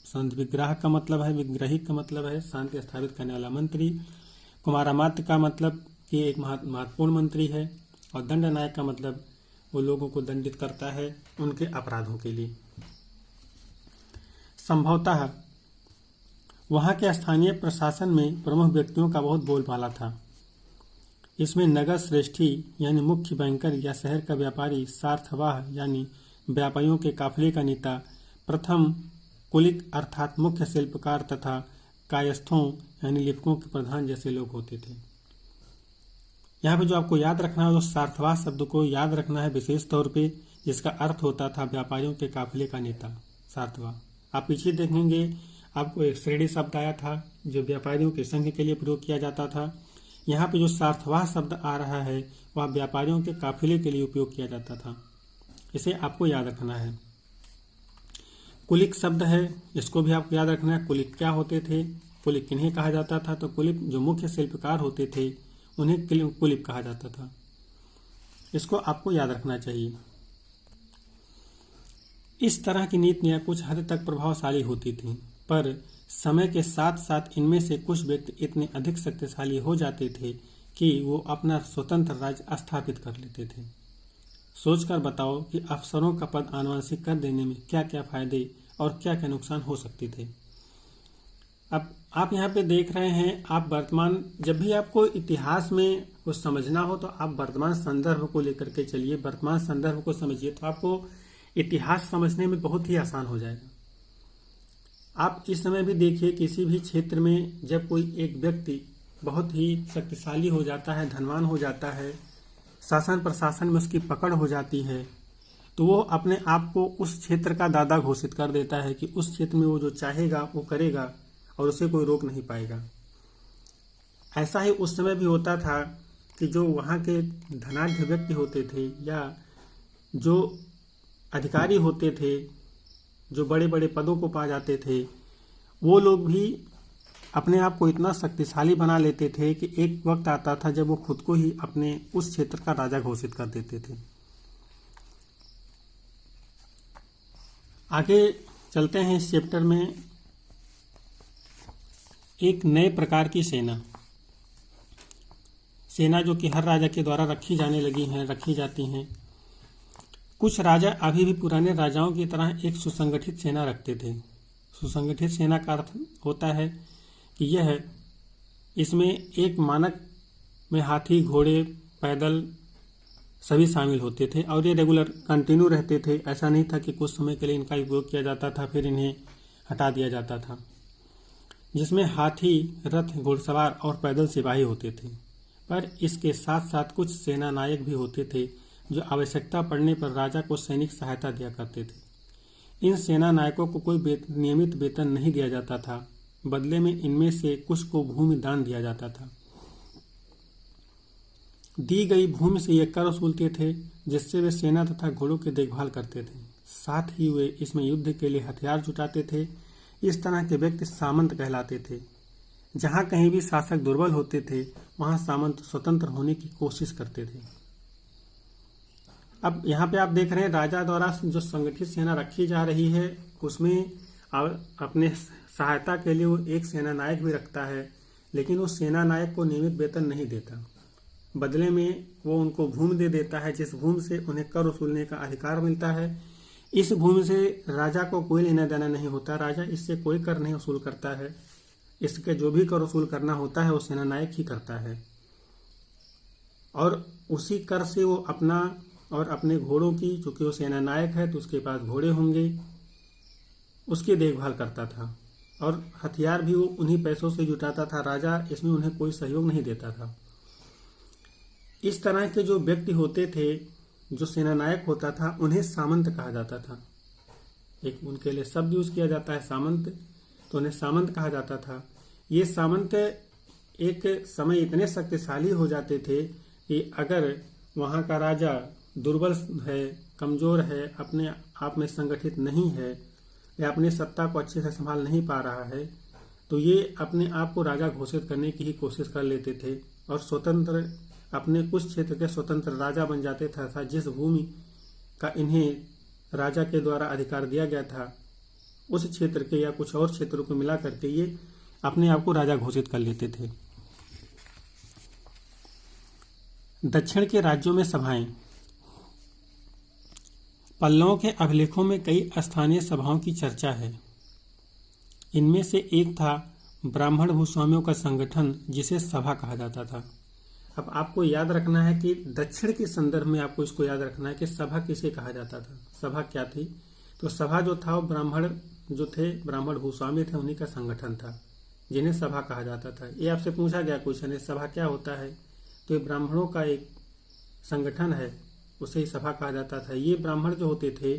संधि विग्राहक का मतलब है, विग्रहिक का मतलब है शांति स्थापित करने वाला मंत्री। कुमारामात्य का मतलब कि एक महत्वपूर्ण मंत्री है। और दंड नायक का मतलब वो लोगों को दंडित करता है उनके अपराधों के लिए। संभवतः वहाँ के स्थानीय प्रशासन में प्रमुख व्यक्तियों का बहुत बोलबाला था। इसमें नगर श्रेष्ठी यानी मुख्य बैंकर या शहर का व्यापारी, सार्थवाह यानी व्यापारियों के काफिले का नेता, प्रथम कुलिक अर्थात मुख्य शिल्पकार तथा कायस्थों यानी लिपिकों के प्रधान जैसे लोग होते थे। यहाँ पे जो आपको याद रखना है वो सार्थवाह शब्द को याद रखना है विशेष तौर पे, जिसका अर्थ होता था व्यापारियों के काफिले का नेता, सार्थवाह। आप पीछे देखेंगे आपको एक श्रेणी शब्द आया था जो व्यापारियों के संघ के लिए प्रयोग किया जाता था। यहाँ पे जो सार्थवाह शब्द आ रहा है वह व्यापारियों के काफिले के लिए उपयोग किया जाता था। इसे आपको याद रखना है। कुलिक शब्द है, इसको भी आपको याद रखना है। कुलिक क्या होते थे, कुलिक किन्हें कहा जाता था? तो कुलिक जो मुख्य शिल्पकार होते थे उन्हें कुलिक कहा जाता था। इसको आपको याद रखना चाहिए। इस तरह की नीतियां कुछ हद तक प्रभावशाली होती थीं, पर समय के साथ साथ इनमें से कुछ व्यक्ति इतने अधिक शक्तिशाली हो जाते थे कि वो अपना स्वतंत्र राज्य स्थापित कर लेते थे। सोचकर बताओ कि अफसरों का पद आनुवंशिक कर देने में क्या क्या फायदे और क्या क्या नुकसान हो सकते थे। अब आप यहाँ पे देख रहे हैं, आप वर्तमान, जब भी आपको इतिहास में कुछ समझना हो तो आप वर्तमान संदर्भ को लेकर के चलिए, वर्तमान संदर्भ को समझिए तो आपको इतिहास समझने में बहुत ही आसान हो जाएगा। आप इस समय भी देखिए, किसी भी क्षेत्र में जब कोई एक व्यक्ति बहुत ही शक्तिशाली हो जाता है, धनवान हो जाता है, शासन प्रशासन में उसकी पकड़ हो जाती है, तो वो अपने आप को उस क्षेत्र का दादा घोषित कर देता है कि उस क्षेत्र में वो जो चाहेगा वो करेगा और उसे कोई रोक नहीं पाएगा। ऐसा ही उस समय भी होता था कि जो वहाँ के धनाढ्य व्यक्ति होते थे या जो अधिकारी होते थे, जो बड़े बड़े पदों को पा जाते थे, वो लोग भी अपने आप को इतना शक्तिशाली बना लेते थे कि एक वक्त आता था जब वो खुद को ही अपने उस क्षेत्र का राजा घोषित कर देते थे। आगे चलते हैं इस चैप्टर में। एक नए प्रकार की सेना जो कि हर राजा के द्वारा रखी जाती हैं। कुछ राजा अभी भी पुराने राजाओं की तरह एक सुसंगठित सेना रखते थे। सुसंगठित सेना का अर्थ होता है कि यह इसमें एक मानक में हाथी, घोड़े, पैदल सभी शामिल होते थे और ये रेगुलर कंटिन्यू रहते थे। ऐसा नहीं था कि कुछ समय के लिए इनका उपयोग किया जाता था फिर इन्हें हटा दिया जाता था। जिसमें हाथी, रथ, घुड़सवार और पैदल सिपाही होते थे। पर इसके साथ साथ कुछ सेना नायक भी होते थे जो आवश्यकता पड़ने पर राजा को सैनिक सहायता दिया करते थे। इन सेना नायकों को कोई नियमित वेतन नहीं दिया जाता था, बदले में इनमें से कुछ को भूमि दान दिया जाता था। दी गई भूमि से ये कर वसूलते थे जिससे वे सेना तथा घोड़ों की देखभाल करते थे। साथ ही वे इसमें युद्ध के लिए हथियार जुटाते थे। इस तरह के व्यक्ति सामंत कहलाते थे। जहाँ कहीं भी शासक दुर्बल होते थे वहाँ सामंत स्वतंत्र होने की कोशिश करते थे। अब यहाँ पे आप देख रहे हैं राजा द्वारा जो संगठित सेना रखी जा रही है उसमें अपने सहायता के लिए वो एक सेना नायक भी रखता है, लेकिन उस सेना नायक को नियमित वेतन नहीं देता। बदले में वो उनको भूमि दे देता है जिस भूमि से उन्हें कर वसूलने का अधिकार मिलता है। इस भूमि से राजा को कोई लेना देना नहीं होता, राजा इससे कोई कर नहीं वसूल करता है। इसके जो भी कर वसूल करना होता है वो सेना नायक ही करता है और उसी कर से वो अपना और अपने घोड़ों की, चूंकि वो सेना नायक है तो उसके पास घोड़े होंगे, उसकी देखभाल करता था और हथियार भी वो उन्हीं पैसों से जुटाता था। राजा इसमें उन्हें कोई सहयोग नहीं देता था। इस तरह के जो व्यक्ति होते थे, जो सेना नायक होता था, उन्हें सामंत कहा जाता था। एक उनके लिए शब्द यूज किया जाता है सामंत, तो उन्हें सामंत कहा जाता था। ये सामंत एक समय इतने शक्तिशाली हो जाते थे कि अगर वहाँ का राजा दुर्बल है, कमजोर है, अपने आप में संगठित नहीं है या अपनी सत्ता को अच्छे से संभाल नहीं पा रहा है, तो ये अपने आप को राजा घोषित करने की ही कोशिश कर लेते थे और स्वतंत्र अपने कुछ क्षेत्र के स्वतंत्र राजा बन जाते था। जिस भूमि का इन्हें राजा के द्वारा अधिकार दिया गया था, उस क्षेत्र के या कुछ और क्षेत्रों को मिला करके ये अपने आप को राजा घोषित कर लेते थे। दक्षिण के राज्यों में सभाएं। पल्लवों के अभिलेखों में कई स्थानीय सभाओं की चर्चा है। इनमें से एक था ब्राह्मण भूस्वामियों का संगठन, जिसे सभा कहा जाता था। अब आपको याद रखना है कि दक्षिण के संदर्भ में आपको इसको याद रखना है कि सभा किसे कहा जाता था, सभा क्या थी। तो सभा जो था वो ब्राह्मण जो थे, ब्राह्मण भूस्वामी थे, उन्हीं का संगठन था, जिन्हें सभा कहा जाता था। ये आपसे पूछा गया क्वेश्चन है, सभा क्या होता है, तो ये ब्राह्मणों का एक संगठन है, उसे ही सभा कहा जाता था। ये ब्राह्मण जो होते थे,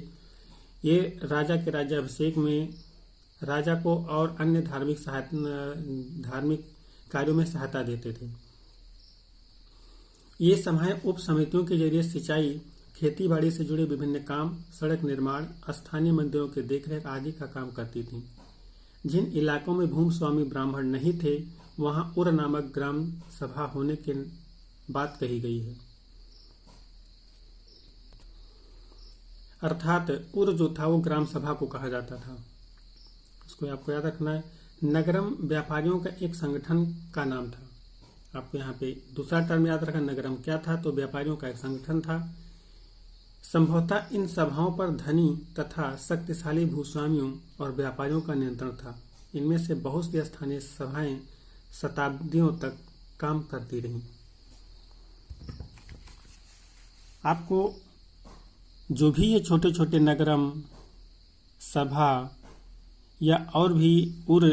ये राजा के राज्याभिषेक में राजा को और अन्य धार्मिक कार्यों में सहायता देते थे। ये सभाएं उप समितियों के जरिए सिंचाई, खेती बाड़ी से जुड़े विभिन्न काम, सड़क निर्माण, स्थानीय मंदिरों के देखरेख आदि का काम करती थीं। जिन इलाकों में भूस्वामी ब्राह्मण नहीं थे, वहां उर नामक ग्राम सभा होने की बात कही गई है। अर्थात उर जो था वो ग्राम सभा को कहा जाता था। इसको आपको याद रखना है। नगरम व्यापारियों का एक संगठन का नाम था। आपको यहाँ पे दूसरा टर्म याद रखना, नगरम क्या था, तो व्यापारियों का एक संगठन था। संभवतः इन सभाओं पर धनी तथा शक्तिशाली भूस्वामियों और व्यापारियों का नियंत्रण था। इनमें से बहुत सी स्थानीय सभाएं शताब्दियों तक काम करती रहीं। आपको जो भी ये छोटे छोटे नगरम, सभा या और भी उर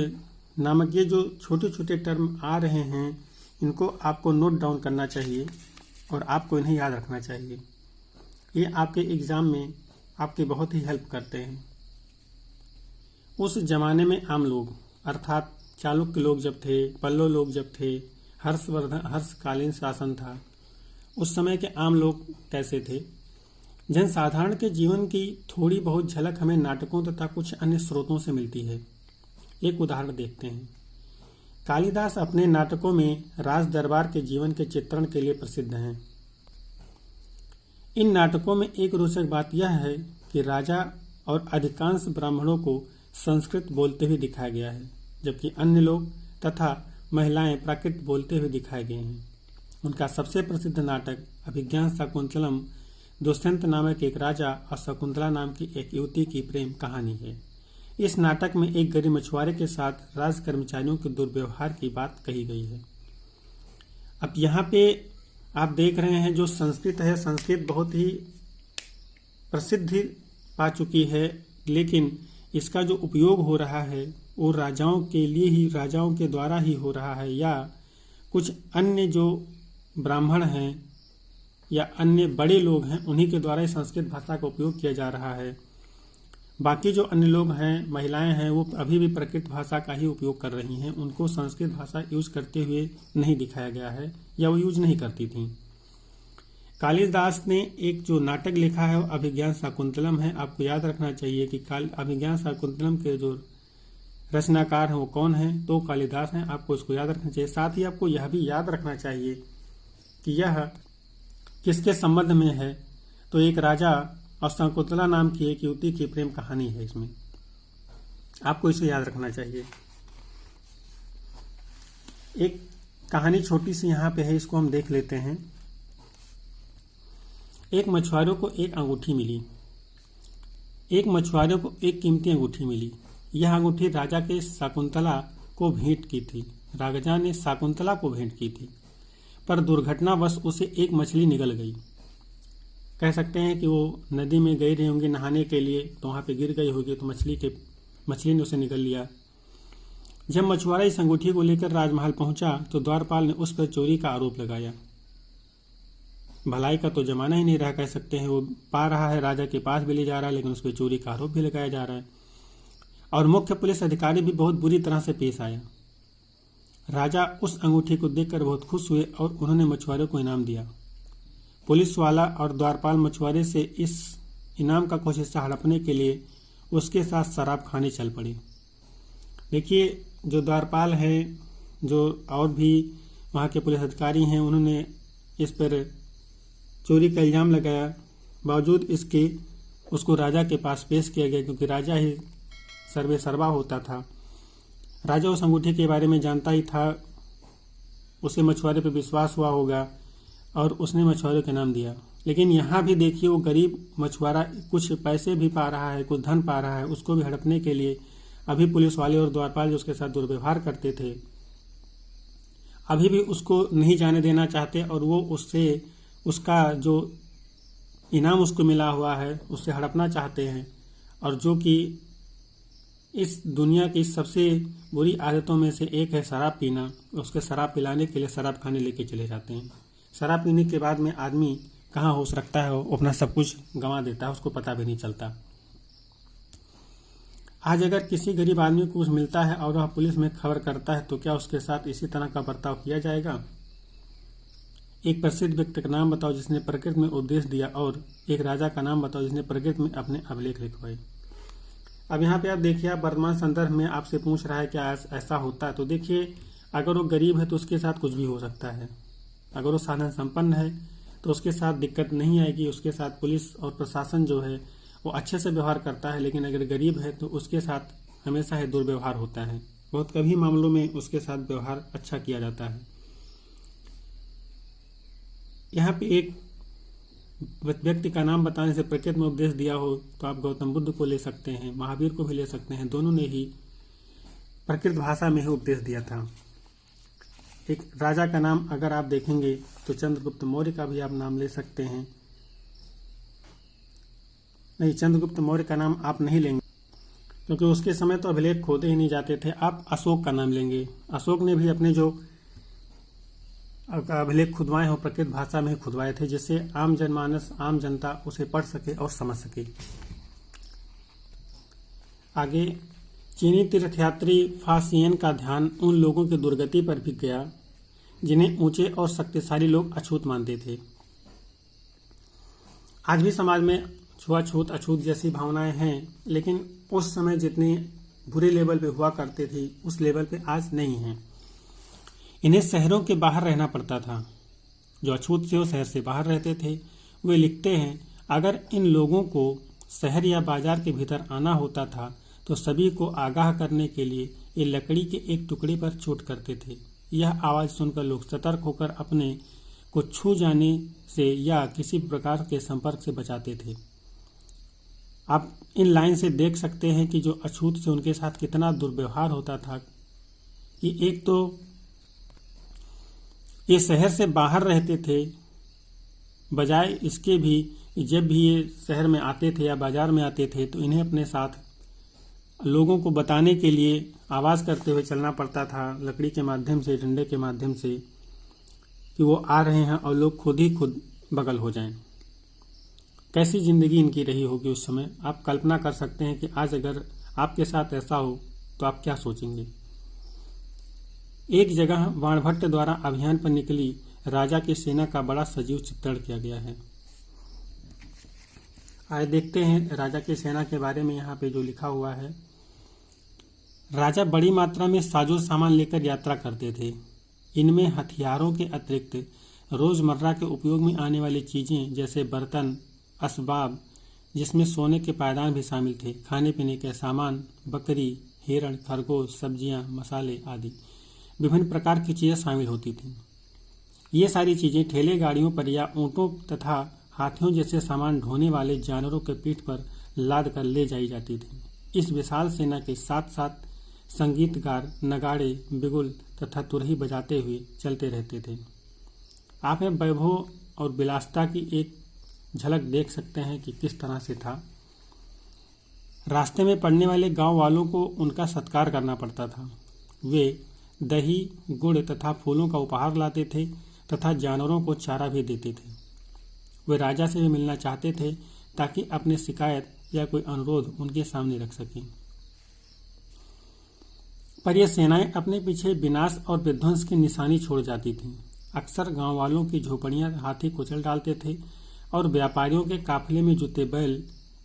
नामक ये जो छोटे छोटे टर्म आ रहे हैं, इनको आपको नोट डाउन करना चाहिए और आपको इन्हें याद रखना चाहिए। ये आपके एग्जाम में आपके बहुत ही हेल्प करते हैं। उस जमाने में आम लोग अर्थात चालुक्य लोग जब थे, पल्लव लोग जब थे, हर्षकालीन शासन था, उस समय के आम लोग कैसे थे। जनसाधारण के जीवन की थोड़ी बहुत झलक हमें नाटकों तथा कुछ अन्य स्रोतों से मिलती है। एक उदाहरण देखते हैं। कालिदास अपने नाटकों में राज दरबार के जीवन के चित्रण के लिए प्रसिद्ध हैं। इन नाटकों में एक रोचक बात यह है कि राजा और अधिकांश ब्राह्मणों को संस्कृत बोलते हुए दिखाया गया है, जबकि अन्य लोग तथा महिलाएं प्राकृत बोलते हुए दिखाए गए हैं। उनका सबसे प्रसिद्ध नाटक अभिज्ञान शाकुंतलम दुष्यंत नामक एक राजा और शकुंतला नाम की एक युवती की प्रेम कहानी है। इस नाटक में एक गरीब मछुआरे के साथ राज कर्मचारियों के दुर्व्यवहार की बात कही गई है। अब यहाँ पे आप देख रहे हैं जो संस्कृत है, संस्कृत बहुत ही प्रसिद्धि पा चुकी है, लेकिन इसका जो उपयोग हो रहा है वो राजाओं के लिए ही, राजाओं के द्वारा ही हो रहा है, या कुछ अन्य जो ब्राह्मण हैं या अन्य बड़े लोग हैं उन्हीं के द्वारा ही संस्कृत भाषा का उपयोग किया जा रहा है। बाकी जो अन्य लोग हैं, महिलाएं हैं, वो अभी भी प्राकृत भाषा का ही उपयोग कर रही हैं। उनको संस्कृत भाषा यूज करते हुए नहीं दिखाया गया है या वो यूज नहीं करती थीं। कालिदास ने एक जो नाटक लिखा है वो अभिज्ञान शाकुंतलम है। आपको याद रखना चाहिए कि अभिज्ञान शाकुंतलम के जो रचनाकार हैं वो कौन हैं, तो कालिदास हैं। आपको इसको याद रखना चाहिए। साथ ही आपको यह भी याद रखना चाहिए कि यह किसके संबंध में है, तो एक राजा और शकुंतला नाम की एक युवती की प्रेम कहानी है। इसमें आपको इसे याद रखना चाहिए। एक कहानी छोटी सी यहाँ पे है, इसको हम देख लेते हैं। एक मछुआरों को एक अंगूठी मिली। एक मछुआरों को एक कीमती अंगूठी मिली। यह अंगूठी राजा के शकुंतला को भेंट की थी। राजा ने शकुंतला को भेंट की थी, पर दुर्घटनावश उसे एक मछली निगल गई। कह सकते हैं कि वो नदी में गई रही होंगी नहाने के लिए, तो वहाँ पे गिर गई होगी, तो मछली ने उसे निगल लिया। जब मछुआरा इस अंगूठी को लेकर राजमहल पहुंचा तो द्वारपाल ने उस पर चोरी का आरोप लगाया। भलाई का तो जमाना ही नहीं रहा, कह सकते हैं। वो पा रहा है, राजा के पास भी ले जा रहा है, लेकिन उस पर चोरी का आरोप भी लगाया जा रहा है। और मुख्य पुलिस अधिकारी भी बहुत बुरी तरह से पेश आया। राजा उस अंगूठी को देखकर बहुत खुश हुए और उन्होंने मछुआरों को इनाम दिया। पुलिस वाला और द्वारपाल मछुआरे से इस इनाम का कुछ हिस्सा हड़पने के लिए उसके साथ शराब खाने चल पड़े। देखिए, जो द्वारपाल है, जो और भी वहाँ के पुलिस अधिकारी हैं, उन्होंने इस पर चोरी का इल्ज़ाम लगाया। बावजूद इसके उसको राजा के पास पेश किया गया, क्योंकि राजा ही सर्वे सर्वा होता था। राजा उस अंगूठे के बारे में जानता ही था, उसे मछुआरे पर विश्वास हुआ होगा और उसने मछुआरे का नाम दिया। लेकिन यहाँ भी देखिए, वो गरीब मछुआरा कुछ पैसे भी पा रहा है, कुछ धन पा रहा है, उसको भी हड़पने के लिए अभी पुलिस वाले और द्वारपाल जो उसके साथ दुर्व्यवहार करते थे, अभी भी उसको नहीं जाने देना चाहते और वो उससे उसका जो इनाम उसको मिला हुआ है उससे हड़पना चाहते हैं। और जो कि इस दुनिया की सबसे बुरी आदतों में से एक है शराब पीना, उसके शराब पिलाने के लिए शराब खाने लेके चले जाते हैं। शराब पीने के बाद में आदमी कहाँ होश रखता है, वो अपना सब कुछ गंवा देता है, उसको पता भी नहीं चलता। आज अगर किसी गरीब आदमी को कुछ मिलता है और वह पुलिस में खबर करता है तो क्या उसके साथ इसी तरह का बर्ताव किया जाएगा? एक प्रसिद्ध व्यक्ति का नाम बताओ जिसने प्रकृति में उपदेश दिया, और एक राजा का नाम बताओ जिसने प्रकृति में अपने अभिलेख लिखवाए। अब यहाँ पे आप देखिए, आप वर्तमान संदर्भ में आपसे पूछ रहा है क्या ऐसा होता है, तो देखिए, अगर वो गरीब है तो उसके साथ कुछ भी हो सकता है। अगर वो साधन संपन्न है तो उसके साथ दिक्कत नहीं आएगी, उसके साथ पुलिस और प्रशासन जो है वो अच्छे से व्यवहार करता है। लेकिन अगर गरीब है तो उसके साथ हमेशा ही दुर्व्यवहार होता है। बहुत कभी मामलों में उसके साथ व्यवहार अच्छा किया जाता है। यहाँ पे एक व्यक्ति का नाम बताने से प्रकृति में उपदेश दिया हो तो आप गौतम बुद्ध को ले सकते हैं, महावीर को भी ले सकते हैं। दोनों ने ही प्रकृत भाषा में ही उपदेश दिया था। एक राजा का नाम अगर आप देखेंगे तो चंद्रगुप्त मौर्य का भी आप नाम ले सकते हैं। नहीं, चंद्रगुप्त मौर्य का नाम आप नहीं लेंगे क्योंकि उसके समय तो अभिलेख खोदे ही नहीं जाते थे। आप अशोक का नाम लेंगे। अशोक ने भी अपने जो अभिलेख खुदवाए हो प्रकृत भाषा में ही खुदवाए थे, जिससे आम जनमानस, आम जनता उसे पढ़ सके और समझ सके। आगे, चीनी तीर्थयात्री फासियन का ध्यान उन लोगों की दुर्गति पर भी गया जिन्हें ऊंचे और शक्तिशाली लोग अछूत मानते थे। आज भी समाज में छुआछूत, अछूत जैसी भावनाएं हैं, लेकिन उस समय जितनी बुरे लेवल पे हुआ करते थे उस लेवल पे आज नहीं है। इन्हें शहरों के बाहर रहना पड़ता था। जो अछूत से वो शहर से बाहर रहते थे। वे लिखते हैं, अगर इन लोगों को शहर या बाजार के भीतर आना होता था तो सभी को आगाह करने के लिए ये लकड़ी के एक टुकड़े पर चोट करते थे। यह आवाज़ सुनकर लोग सतर्क होकर अपने को छू जाने से या किसी प्रकार के संपर्क से बचाते थे। आप इन लाइन से देख सकते हैं कि जो अछूत से उनके साथ कितना दुर्व्यवहार होता था। कि एक तो ये शहर से बाहर रहते थे, बजाय इसके भी जब भी ये शहर में आते थे या बाजार में आते थे तो इन्हें अपने साथ लोगों को बताने के लिए आवाज़ करते हुए चलना पड़ता था, लकड़ी के माध्यम से, डंडे के माध्यम से, कि वो आ रहे हैं और लोग खुद ही खुद बगल हो जाएं। कैसी ज़िंदगी इनकी रही होगी उस समय। आप कल्पना कर सकते हैं कि आज अगर आपके साथ ऐसा हो तो आप क्या सोचेंगे। एक जगह बाणभट्ट द्वारा अभियान पर निकली राजा की सेना का बड़ा सजीव चित्रण किया गया है। आइए देखते हैं राजा की सेना के बारे में यहाँ पे जो लिखा हुआ है। राजा बड़ी मात्रा में साजो सामान लेकर यात्रा करते थे। इनमें हथियारों के अतिरिक्त रोजमर्रा के उपयोग में आने वाली चीजें जैसे बर्तन, असबाब, जिसमें सोने के पायदान भी शामिल थे, खाने पीने के सामान, बकरी, हिरण, खरगोश, सब्जियां, मसाले आदि विभिन्न प्रकार की चीजें शामिल होती थीं। ये सारी चीजें ठेले गाड़ियों पर या ऊंटों तथा हाथियों जैसे सामान ढोने वाले जानवरों के पीठ पर लाद कर ले जाई जाती थी। इस विशाल सेना के साथ साथ संगीतकार नगाड़े, बिगुल तथा तुरही बजाते हुए चलते रहते थे। आप में वैभव और विलासिता की एक झलक देख सकते हैं कि किस तरह से था। रास्ते में पड़ने वाले गांव वालों को उनका सत्कार करना पड़ता था। वे दही, गुड़ तथा फूलों का उपहार लाते थे तथा जानवरों को चारा भी देते थे। वे राजा से भी मिलना चाहते थे ताकि अपनी शिकायत या कोई अनुरोध उनके सामने रख सकें। पर यह सेनाएं अपने पीछे विनाश और विध्वंस की निशानी छोड़ जाती थीं। अक्सर गांव वालों की झोपड़ियां हाथी कुचल डालते थे और व्यापारियों के काफिले में जुटे बैल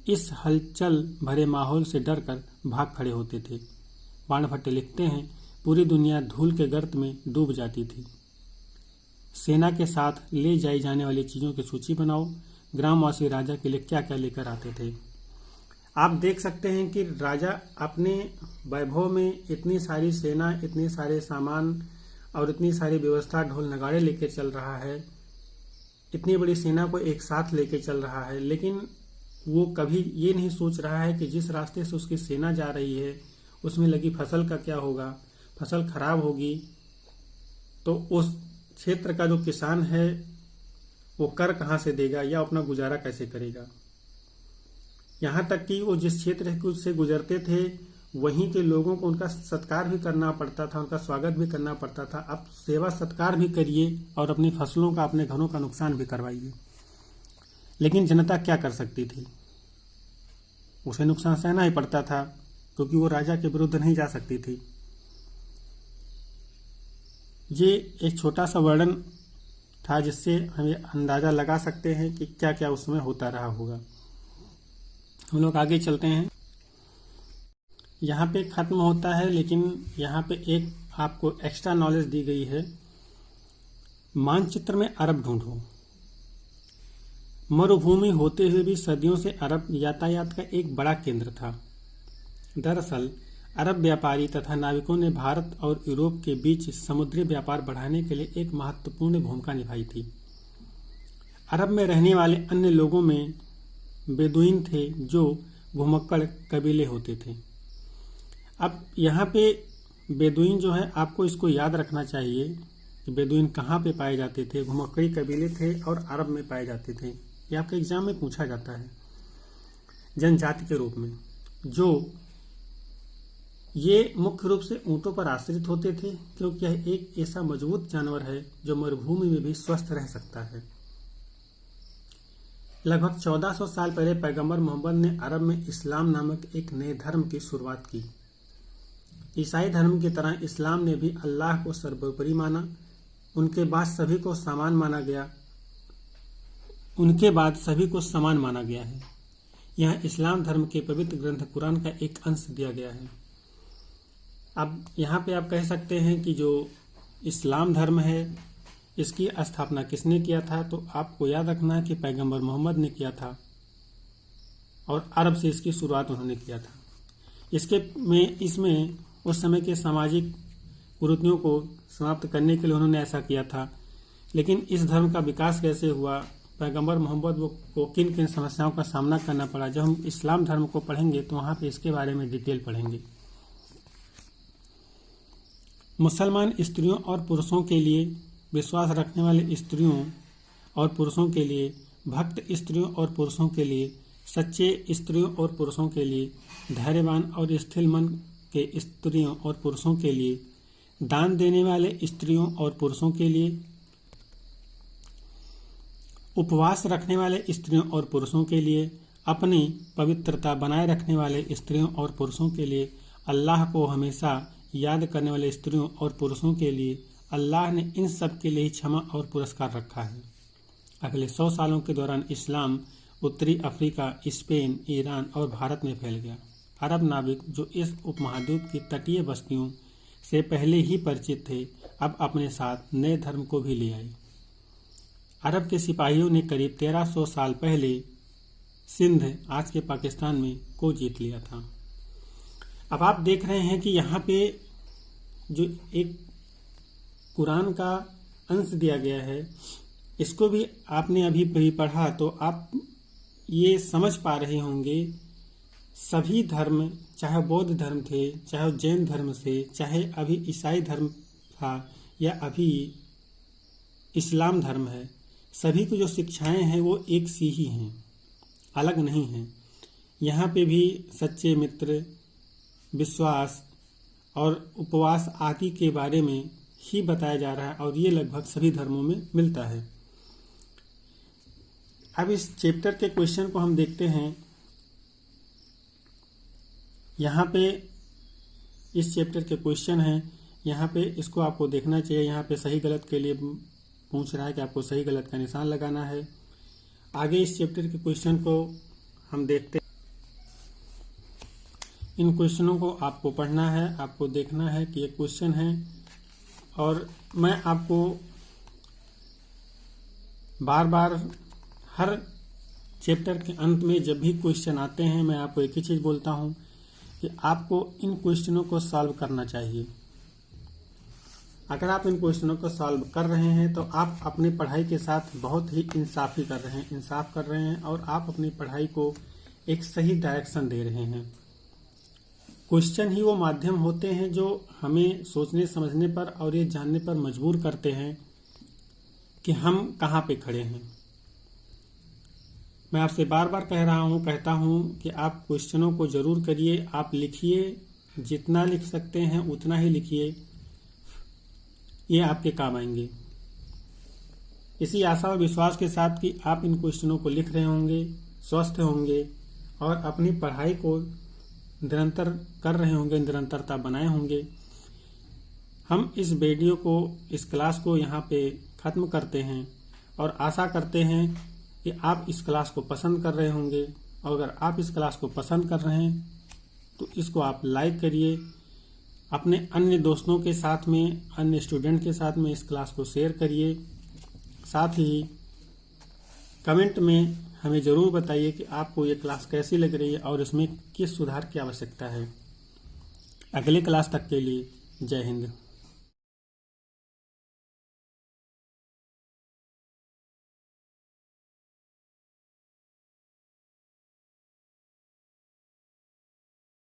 इस हलचल भरे माहौल से डरकर भाग खड़े होते थे। बाणभट्ट लिखते हैं, पूरी दुनिया धूल के गर्त में डूब जाती थी। सेना के साथ ले जाई जाने वाली चीजों की सूची बनाओ। ग्रामवासी राजा के लिए क्या क्या लेकर आते थे। आप देख सकते हैं कि राजा अपने वैभव में इतनी सारी सेना, इतने सारे सामान और इतनी सारी व्यवस्था, ढोल नगाड़े लेकर चल रहा है, इतनी बड़ी सेना को एक साथ लेकर चल रहा है, लेकिन वो कभी ये नहीं सोच रहा है कि जिस रास्ते से उसकी सेना जा रही है उसमें लगी फसल का क्या होगा। फसल खराब होगी तो उस क्षेत्र का जो किसान है वो कर कहाँ से देगा या अपना गुजारा कैसे करेगा। यहाँ तक कि वो जिस क्षेत्र से गुजरते थे वहीं के लोगों को उनका सत्कार भी करना पड़ता था, उनका स्वागत भी करना पड़ता था। अब सेवा सत्कार भी करिए और अपनी फसलों का, अपने घरों का नुकसान भी करवाइए। लेकिन जनता क्या कर सकती थी, उसे नुकसान सहना ही पड़ता था क्योंकि वो राजा के विरुद्ध नहीं जा सकती थी। ये एक छोटा सा वर्णन था जिससे हमें अंदाजा लगा सकते हैं कि क्या क्या उस समय होता रहा होगा। हम लोग आगे चलते हैं। यहाँ पे खत्म होता है, लेकिन यहाँ पे एक आपको एक्स्ट्रा नॉलेज दी गई है। मानचित्र में अरब ढूंढो। मरुभूमि होते हुए भी सदियों से अरब यातायात का एक बड़ा केंद्र था। दरअसल अरब व्यापारी तथा नाविकों ने भारत और यूरोप के बीच समुद्री व्यापार बढ़ाने के लिए एक महत्वपूर्ण भूमिका निभाई थी। अरब में रहने वाले अन्य लोगों में बेदुइन थे जो घुमक्कड़ कबीले होते थे। अब यहाँ पे बेदुइन जो है, आपको इसको याद रखना चाहिए कि बेदुइन कहाँ पे पाए जाते थे। घुमक्कड़ी कबीले थे और अरब में पाए जाते थे। ये आपके एग्जाम में पूछा जाता है जनजाति के रूप में। जो ये मुख्य रूप से ऊंटों पर आश्रित होते थे क्योंकि यह एक ऐसा मजबूत जानवर है जो मरुभूमि में भी स्वस्थ रह सकता है। लगभग 1400 साल पहले पैगंबर मोहम्मद ने अरब में इस्लाम नामक एक नए धर्म की शुरुआत की। ईसाई धर्म की तरह इस्लाम ने भी अल्लाह को सर्वोपरि माना। उनके बाद सभी को समान माना गया है। यहाँ इस्लाम धर्म के पवित्र ग्रंथ कुरान का एक अंश दिया गया है। अब यहाँ पे आप कह सकते हैं कि जो इस्लाम धर्म है इसकी स्थापना किसने किया था, तो आपको याद रखना है कि पैगंबर मोहम्मद ने किया था और अरब से इसकी शुरुआत उन्होंने किया था। इसमें उस समय के सामाजिक कुरीतियों को समाप्त करने के लिए उन्होंने ऐसा किया था। लेकिन इस धर्म का विकास कैसे हुआ, पैगंबर मोहम्मद को किन किन समस्याओं का सामना करना पड़ा, जब हम इस्लाम धर्म को पढ़ेंगे तो वहाँ पे इसके बारे में डिटेल पढ़ेंगे। मुसलमान स्त्रियों और पुरुषों के लिए, विश्वास रखने वाले स्त्रियों और पुरुषों के लिए, भक्त स्त्रियों और पुरुषों के लिए, सच्चे स्त्रियों और पुरुषों के लिए, धैर्यवान और स्थिर मन के स्त्रियों और पुरुषों के लिए, दान देने वाले स्त्रियों और पुरुषों के लिए, उपवास रखने वाले स्त्रियों और पुरुषों के लिए, अपनी पवित्रता बनाए रखने वाले स्त्रियों और पुरुषों के लिए, अल्लाह को हमेशा याद करने वाले स्त्रियों और पुरुषों के लिए, अल्लाह ने इन सब के लिए क्षमा और पुरस्कार रखा है। अगले 100 सालों के दौरान इस्लाम उत्तरी अफ्रीका, स्पेन, ईरान और भारत में फैल गया। अरब नाविक जो इस उपमहाद्वीप की तटीय बस्तियों से पहले ही परिचित थे, अब अपने साथ नए धर्म को भी ले आए। अरब के सिपाहियों ने करीब 1300 साल पहले सिंध, आज के पाकिस्तान में, को जीत लिया था। अब आप देख रहे हैं कि यहाँ पे जो एक कुरान का अंश दिया गया है, इसको भी आपने अभी पढ़ा तो आप ये समझ पा रहे होंगे। सभी धर्म, चाहे बौद्ध धर्म थे, चाहे जैन धर्म से, चाहे अभी ईसाई धर्म था या अभी इस्लाम धर्म है, सभी की जो शिक्षाएं हैं वो एक सी ही हैं, अलग नहीं हैं। यहाँ पे भी सच्चे मित्र, विश्वास और उपवास आदि के बारे में ही बताया जा रहा है और ये लगभग सभी धर्मों में मिलता है। अब इस चैप्टर के क्वेश्चन को हम देखते हैं। यहाँ पे इस चैप्टर के क्वेश्चन हैं, यहाँ पे इसको आपको देखना चाहिए। यहाँ पे सही गलत के लिए पूछ रहा है कि आपको सही गलत का निशान लगाना है। आगे इस चैप्टर के क्वेश्चन को हम देखते हैं। इन क्वेश्चनों को आपको पढ़ना है, आपको देखना है कि ये क्वेश्चन है, और मैं आपको बार बार हर चैप्टर के अंत में जब भी क्वेश्चन आते हैं मैं आपको एक ही चीज़ बोलता हूं कि आपको इन क्वेश्चनों को सॉल्व करना चाहिए। अगर आप इन क्वेश्चनों को सॉल्व कर रहे हैं तो आप अपनी पढ़ाई के साथ बहुत ही इंसाफ कर रहे हैं और आप अपनी पढ़ाई को एक सही डायरेक्शन दे रहे हैं। क्वेश्चन ही वो माध्यम होते हैं जो हमें सोचने समझने पर और ये जानने पर मजबूर करते हैं कि हम कहाँ पे खड़े हैं। मैं आपसे बार बार कहता हूँ कि आप क्वेश्चनों को जरूर करिए, आप लिखिए, जितना लिख सकते हैं उतना ही लिखिए, ये आपके काम आएंगे। इसी आशा और विश्वास के साथ कि आप इन क्वेश्चनों को लिख रहे होंगे, स्वस्थ होंगे और अपनी पढ़ाई को निरंतर कर रहे होंगे, निरंतरता बनाए होंगे। हम इस वीडियो को, इस क्लास को यहाँ पे ख़त्म करते हैं और आशा करते हैं कि आप इस क्लास को पसंद कर रहे होंगे, और अगर आप इस क्लास को पसंद कर रहे हैं तो इसको आप लाइक करिए, अपने अन्य दोस्तों के साथ में, अन्य स्टूडेंट के साथ में इस क्लास को शेयर करिए। साथ ही कमेंट में हमें ज़रूर बताइए कि आपको ये क्लास कैसी लग रही है और इसमें किस सुधार की आवश्यकता है। अगले क्लास तक के लिए जय हिंद।